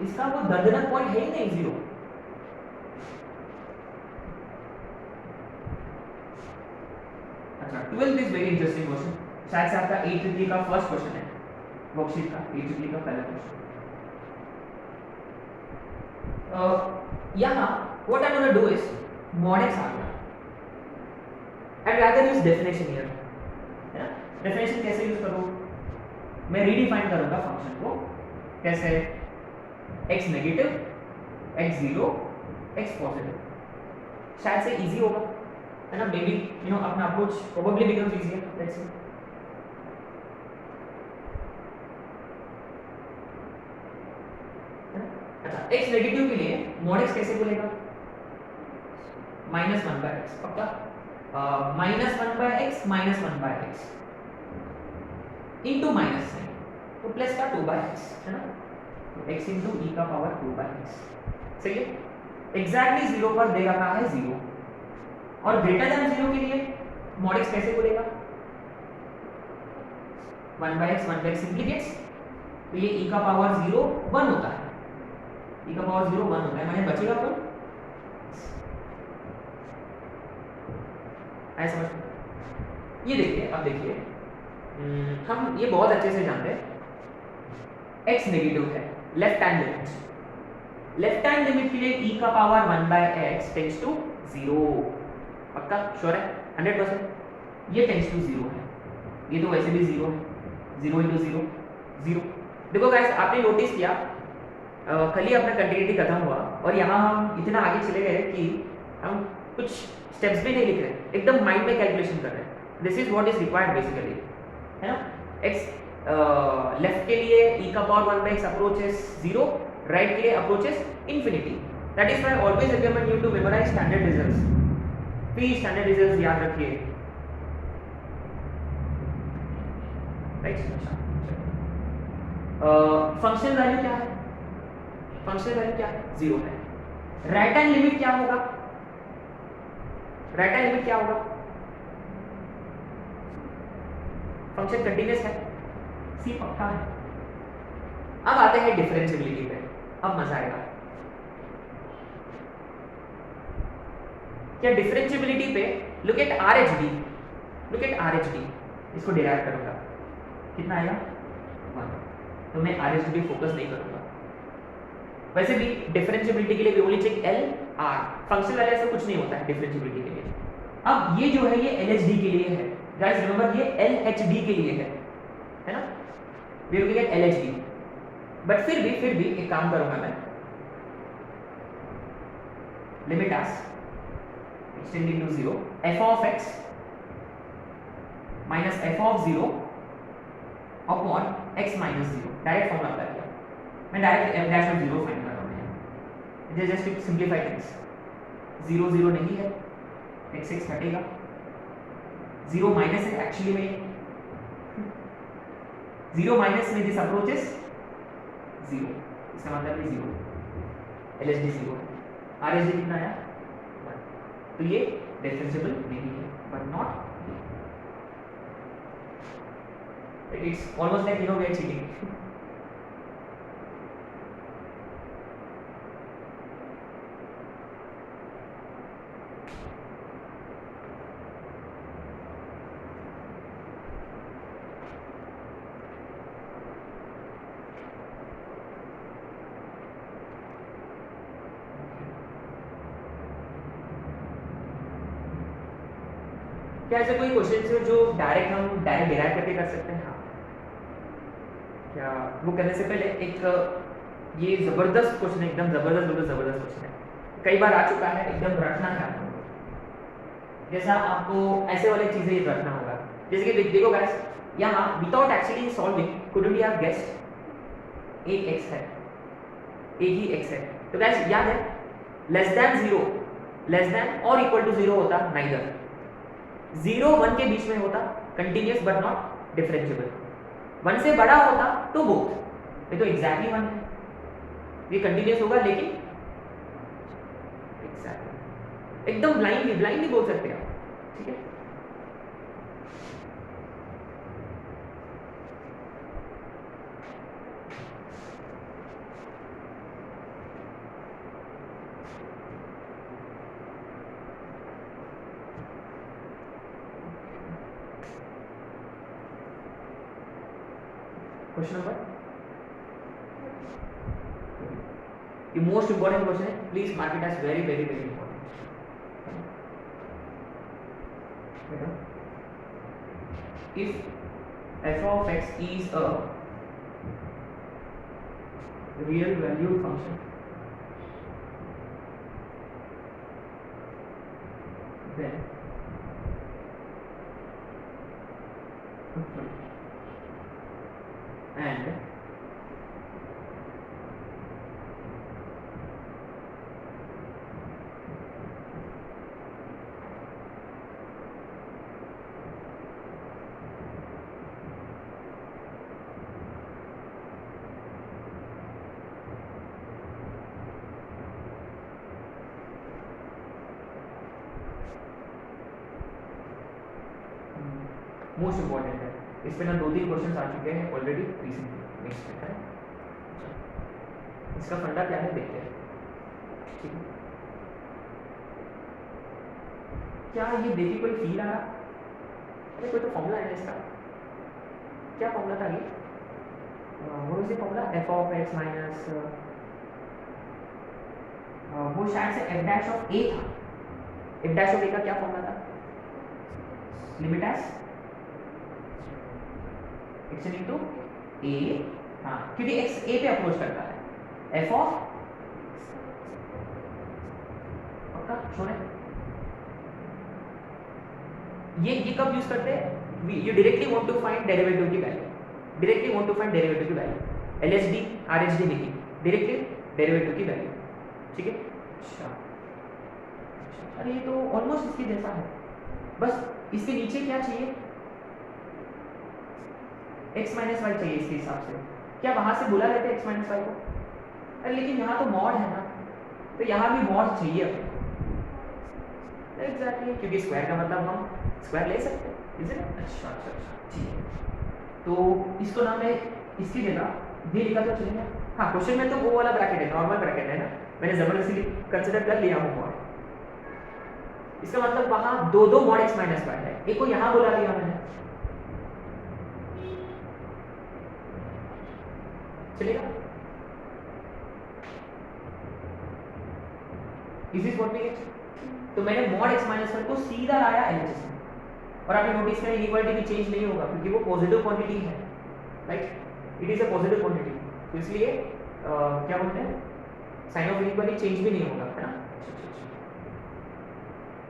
इसका वो दर्दनाक पॉइंट है ही नहीं 0। अच्छा, 12th is very interesting question, शायद से आपका 8th का फर्स्ट क्वेश्चन है वर्कशीट का, 8th का पहला क्वेश्चन। यहाँ what I gonna do is mod x आ गया, I rather use definition here, है ना। डेफिनेशन कैसे यूज करूँ? मैं रीडिफाइन करूंगा फंक्शन को, कैसे? x negative, x 0, x positive, शायद से इजी होगा, है ना, मे बी यू नो अपना approach probably becomes easier, let's see. अच्छा, x नेगेटिव के लिए mod x कैसे बोलेगा? -1/x, पक्का? -1/x -1/x into minus sine, तो प्लस का 2/x, है ना, तो x इनटू e का पावर 2/x, सही है। एग्जैक्टली 0 पर दे रखा है 0, और ग्रेटर देन 0 के लिए mod x कैसे बोलेगा? 1/x 1/x इंप्लीकेट्स, तो ये e का पावर 0 1 होता है, e का पावर 0 1 होता है, माने बचेगा कौन? ऐसा समझ? ये देखिए, अब देखिए, हम ये बहुत अच्छे से जानते हैं, x नेगेटिव है, left hand limit, left hand limit के लिए e का पावर 1/x टेंड्स टू 0, पक्का श्योर है 100%, ये टेंड्स टू 0 है, ये तो वैसे भी 0 है, 0 इंटू 0 0। देखो गाइस, आपने नोटिस किया कल ही अपना कंटिन्यूटी खत्म हुआ, और यहाँ हम इतना आगे चले गए कि हम कुछ स्टेप्स भी नहीं लिख रहे, एकदम माइंड में कैलकुलेशन कर रहे हैं। This is what is required basically, है ना। x लेफ्ट के लिए e का power 1 by x approaches 0, right के लिए approaches infinity. That is why I always recommend you to memorize standard results. Please standard results याद रखिए, राइट. फंक्शन वैल्यू क्या है? फंक्शन वैल्यू क्या है? 0 है. राइट हैंड लिमिट क्या होगा? राइट हैंड लिमिट क्या होगा? फंक्शन कंटीन्यूअस है, सी पक्का है. अब आते हैं डिफरेंशिएबिलिटी पे, अब मजा आएगा. क्या डिफरेंशिएबिलिटी पे look at RHD, look at RHD, इसको डिराइव करूंगा, कितना आएगा? 1. तो मैं RHD पे फोकस नहीं करूंगा. वैसे भी डिफरेंशिएबिलिटी के लिए we only check L R, function वाले ऐसा कुछ नहीं होता है डिफरेंशिएबिलिटी के लिए. अब ये जो है ये LHD के लिए है, गाइस रिमेंबर ये LHD के लिए है ना, we will get LHD. But फिर भी एक काम करूंगा मैं, limit as extending to 0 f of x minus f of 0 upon x minus 0. Direct formula apply किया, मैं direct f dash of 0 find कर रहा हूं. It is just to simplify things. 0 0 नहीं है, x x हटेगा, 0 माइनस है एक्चुअली में, 0 माइनस में दिस अप्रोचेस 0, इसका मतलब है 0. LHD 0 है. RHD कितना आया? तो ये डिफरेंशिएबल नहीं है, but not, it's almost like we are cheating. क्या ऐसे कोई क्वेश्चन है जो हम डायरेक्ट डिराइव करके कर सकते हैं? हाँ. क्या वो करने से पहले एक ये जबरदस्त क्वेश्चन है, एकदम जबरदस्त क्वेश्चन है, कई बार आ चुका है, एकदम रखना है आपको. जैसा आपको ऐसे वाली चीजें रखना होगा, जैसे कि देखो गाइस, यहाँ without actually solving couldn't you have guessed एक x है, एक ही x है. तो गाइस याद है, लेस देन 0, लेस देन और इक्वल टू 0 होता नाइदर. 0 1 के बीच में होता कंटिन्यूअस बट नॉट डिफरेंशिएबल. 1 से बड़ा होता तो बोथ. ये तो एग्जैक्टली 1 है, ये कंटिन्यूअस होगा लेकिन एग्जैक्टली एकदम ब्लाइंडली बोल सकते हैं आप. ठीक है. Question number, the most important question है, please mark it as very important. If f of x is a real valued function, then and most important है. इस पे ना 2-3 क्वेश्चंस आ चुके हैं ऑलरेडी रिसेंटली. नेक्स्ट है, इसका फंडा क्या है देखते हैं. ठीक है. क्या ये देखिए कोई फील आ रहा? अरे कोई तो फॉर्मूला है इसका. क्या फॉर्मूला था ये? वो इसी formula f of x minus वो शायद से f dash of a था. f dash of a का क्या फॉर्मूला था? Limit as extending to a, हाँ, क्योंकि x a पे अप्रोच करता है. f of पक्का छोड़े, ये कब यूज करते हैं? You directly want to find derivative की value, directly want to find derivative की वैल्यू, एलएचडी आरएचडी नहीं, डायरेक्टली डेरिवेटिव की वैल्यू, ठीक है। अच्छा, अरे ये तो ऑलमोस्ट इसके जैसा है, बस इसके नीचे क्या चाहिए, x माइनस वाई चाहिए इसके हिसाब से। क्या वहां से बुला लेते x माइनस वाई को? अरे लेकिन यहाँ तो मॉड है ना, तो यहाँ भी मॉड चाहिए अपने। एग्जैक्टली, क्योंकि स्क्वायर का मतलब हम स्क्वायर ले सकते हैं, इज इट? अच्छा अच्छा अच्छा, ठीक है। तो इसको ना मैं इसकी जगह भी लिखा तो चलेगा। हाँ, क्वेश्चन में तो वो वाला ब्रैकेट है, नॉर्मल ब्रैकेट है ना, मैंने जबरदस्ती कंसिडर कर लिया वो मॉड। इसका मतलब वहां दो दो मॉड x माइनस वाई है, एक को यहाँ बुला लिया मैंने, चलेगा? Is this what we get? तो मैंने मॉड x माइनस वाई को सीधा लाया एलएचएस में, और आपने नोटिस किया इक्वालिटी भी चेंज नहीं होगा क्योंकि वो पॉजिटिव क्वांटिटी है, right? It is a positive quantity, तो इसलिए क्या बोलते हैं, साइन ऑफ इक्वालिटी चेंज भी नहीं होगा, है ना?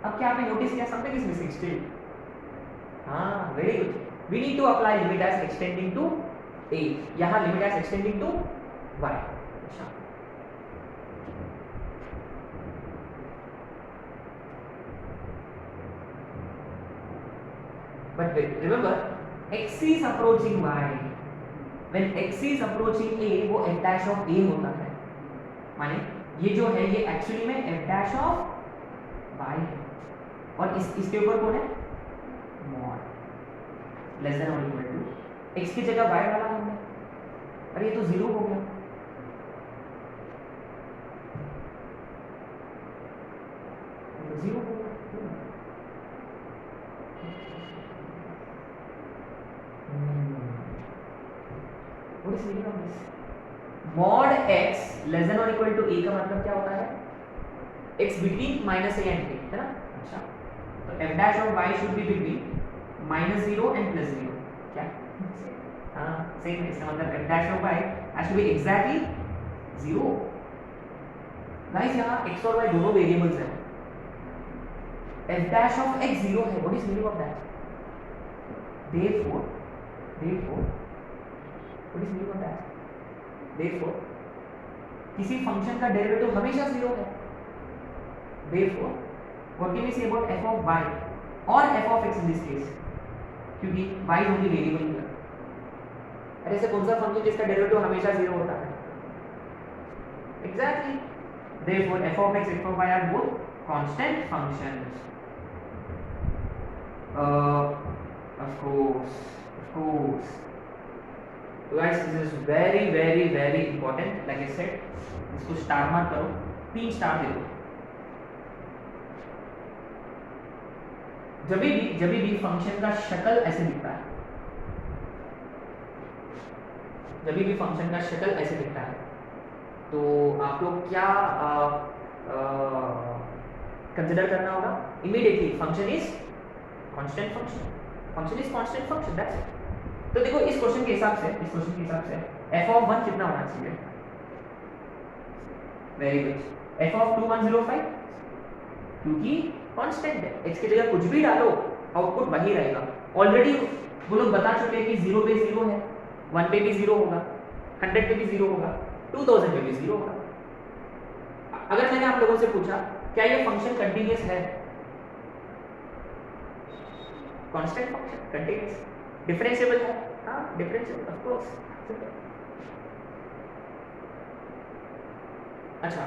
अब क्या आपने नोटिस किया, समथिंग इज मिसिंग स्टिल। हाँ, very good. We need to apply limit as extending to a, यहां limit as extending to y। अच्छा, but remember x is approaching y, when x is approaching a वो f dash of a होता है, माने ये जो है ये एक्चुअली में f dash of y है, और इसके ऊपर कौन है, मॉड लेस देन और इक्वल टू x की जगह y वाला हमने, अरे ये तो 0 हो गया, तो 0 हो गया। What is meaning of this? Mod x less than or equal to a का मतलब क्या होता है, x between minus a and a, है ना? अच्छा, तो f dash of y should be between minus 0 and plus 0, क्या? हाँ, सही है। इसका मतलब f dash of y has to be exactly 0। Guys यहाँ x और y दोनों वेरिएबल्स हैं, f dash of x 0 है, what is meaning of that? Therefore what is meaning of that? Therefore किसी फंक्शन का डेरिवेटिव हमेशा 0 है। Therefore what can we say about f of y or f of x in this case? क्योंकि y is only variable here। अरे ऐसे कौन सा फंक्शन जिसका डेरिवेटिव हमेशा 0 होता है? Exactly। Therefore f of x, f of y are both constant functions। Of course। So guys, this is very important। Like I said, इसको स्टार मार्क करो, 3 स्टार दे दो। जब भी फंक्शन का शक्ल ऐसे दिखता है, तो आप लोग क्या कंसिडर करना होगा? Immediately function is constant function, that's it. तो देखो इस क्वेश्चन के हिसाब से f of 1 कितना होना चाहिए? वेरी गुड, f of 2105, क्योंकि कांस्टेंट है, x की जगह कुछ भी डालो आउटपुट वही रहेगा। ऑलरेडी वो लोग बता चुके हैं कि 0 पे 0 है, 1 पे भी 0 होगा, 100 पे भी 0 होगा, 2000 पे भी 0 होगा। अगर मैंने आप लोगों से पूछा क्या ये फंक्शन कंटीन्यूअस है? कांस्टेंट फंक्शन, कंटीन्यूअस, डिफरेंशिएबल है? हाँ, डिफरेंशिएबल, ऑफ कोर्स। अच्छा,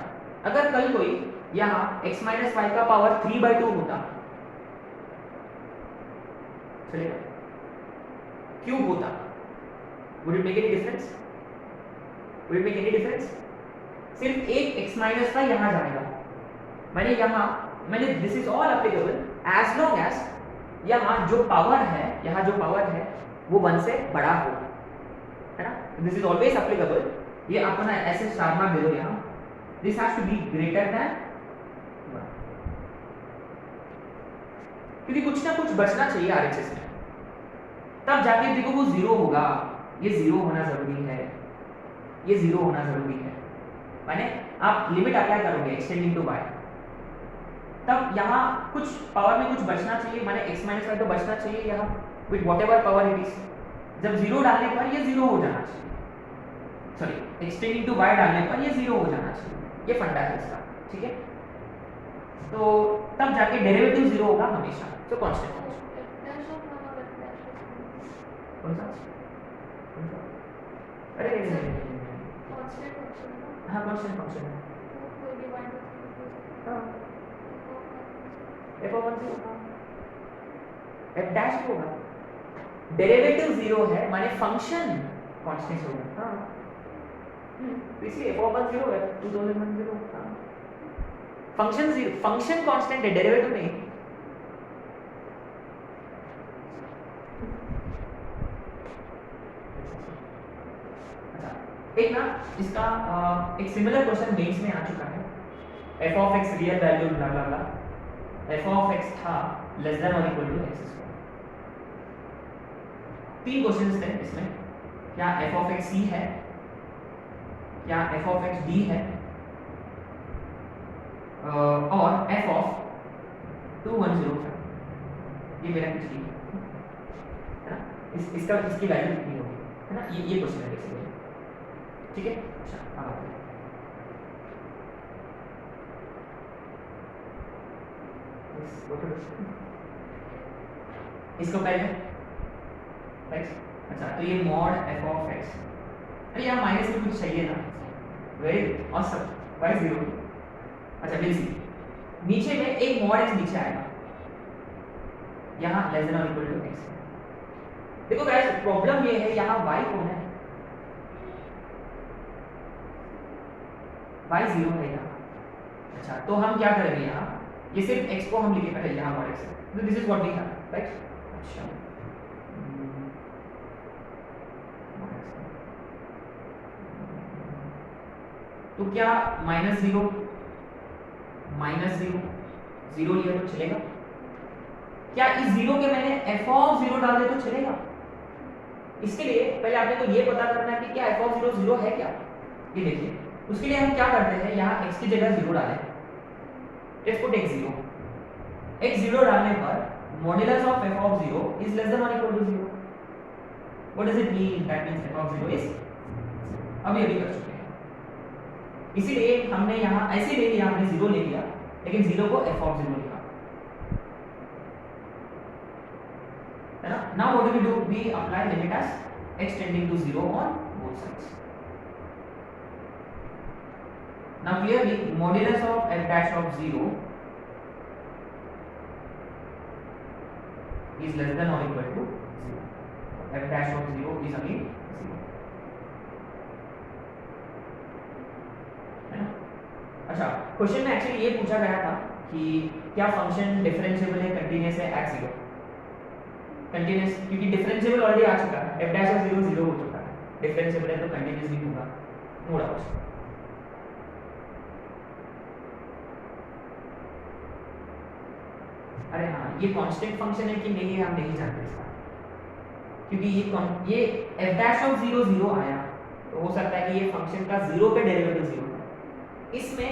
अगर कल कोई यहाँ x माइनस वाई का पावर 3/2 होता, चलेगा? क्यूब होता, would it make any difference? सिर्फ एक x माइनस वाई यहाँ जाएगा, मैंने this is all applicable as long as यहाँ जो पावर है वो 1 से बड़ा हो, है ना? This is always applicable. ये अपना ऐसे स्टार मार्क दे दो यहाँ, this has to be greater than 1, क्योंकि कुछ ना कुछ बचना चाहिए आरएचएस में, तब जाके देखो वो 0 होगा। ये 0 होना जरूरी है, माने आप लिमिट अप्लाई करोगे एक्सटेंडिंग टू y, तब यहाँ कुछ पावर में कुछ बचना चाहिए, माने x माइनस वाई तो बचना चाहिए यहाँ with whatever power it is जब 0 डालने पर ये 0 हो जाना चाहिए, सॉरी एक्सटेंडिंग टू y डालने पर ये 0 हो जाना चाहिए, ये फंडा है इसका, ठीक है। तो तब जाके डेरिवेटिव 0 होगा हमेशा, तो कांस्टेंट फंक्शन। कौन सा? अरे हाँ कांस्टेंट फंक्शन है। हाँ f(1) f डैश होगा, डेरिवेटिव 0 है माने फंक्शन कांस्टेंट होगा। हाँ इसलिए f(1) 0 है, 2001 0। हाँ फंक्शन 0, फंक्शन कांस्टेंट है, डेरिवेटिव नहीं। एक ना इसका एक सिमिलर क्वेश्चन मेंस में आ चुका है, f of x real value blah blah blah, f of x था लेस देन और equal to x square. 3 questions थे इसमें, क्या f ऑफ x c है, क्या f ऑफ x d है, और f ऑफ 210 था। ये मेरा पिछली है ना, इसका इसकी वैल्यू कितनी होगी, है ना, ये क्वेश्चन है बेसिकली, ठीक है। अच्छा अब आते हैं इसको पहले x, अच्छा तो ये मॉड f ऑफ x, अरे यहाँ माइनस में कुछ चाहिए ना, वेरी ऑसम, y 0। अच्छा विल सी, नीचे में एक मॉड x नीचे आएगा, यहाँ लेस देन और इक्वल टू x। देखो गाइस प्रॉब्लम ये है, यहाँ y कौन है, y 0 है यहाँ। अच्छा तो हम क्या करेंगे यहाँ, ये सिर्फ x को हम लिखे, अरे यहाँ मॉड x है, तो this is what we have, right. अच्छा तो क्या -0 0 लिया तो चलेगा, क्या इस 0 के मैंने f ऑफ 0 डाल दे तो चलेगा। इसके लिए पहले आपने तो ये पता करना है कि क्या f ऑफ 0 0 है क्या, ये देखिए। उसके लिए हम क्या करते हैं, यहाँ x की जगह 0 डालें, लेट्स पुट x 0, x 0 डालने पर modulus of f of 0 is less than और equal to 0। What does it mean, that means f of 0 is, अब ये भी कर चुके हैं, इसीलिए हमने यहाँ ऐसे ले लिया, हमने 0 ले लिया लेकिन 0 को f ऑफ 0 लिखा, है ना। Now what do we do, we apply limit as x tending to 0 on both sides. Now clearly modulus of f dash of 0 is less than or equal to 0. F dash of 0 is again 0, है ना। अच्छा क्वेश्चन में एक्चुअली ये पूछा गया था कि क्या फंक्शन डिफरेंशिएबल है, कंटीन्यूअस है एट 0, कंटीन्यूअस क्योंकि डिफरेंशिएबल ऑलरेडी आ चुका है, f dash of 0 0 हो चुका है, डिफरेंशिएबल है तो कंटीन्यूअस भी होगा, नो डाउट। अरे हाँ ये कांस्टेंट फंक्शन है कि नहीं हम नहीं जानते इसका, क्योंकि ये f dash of 0 0 आया, तो हो सकता है कि ये फंक्शन का 0 पे डेरिवेटिव 0 है, इसमें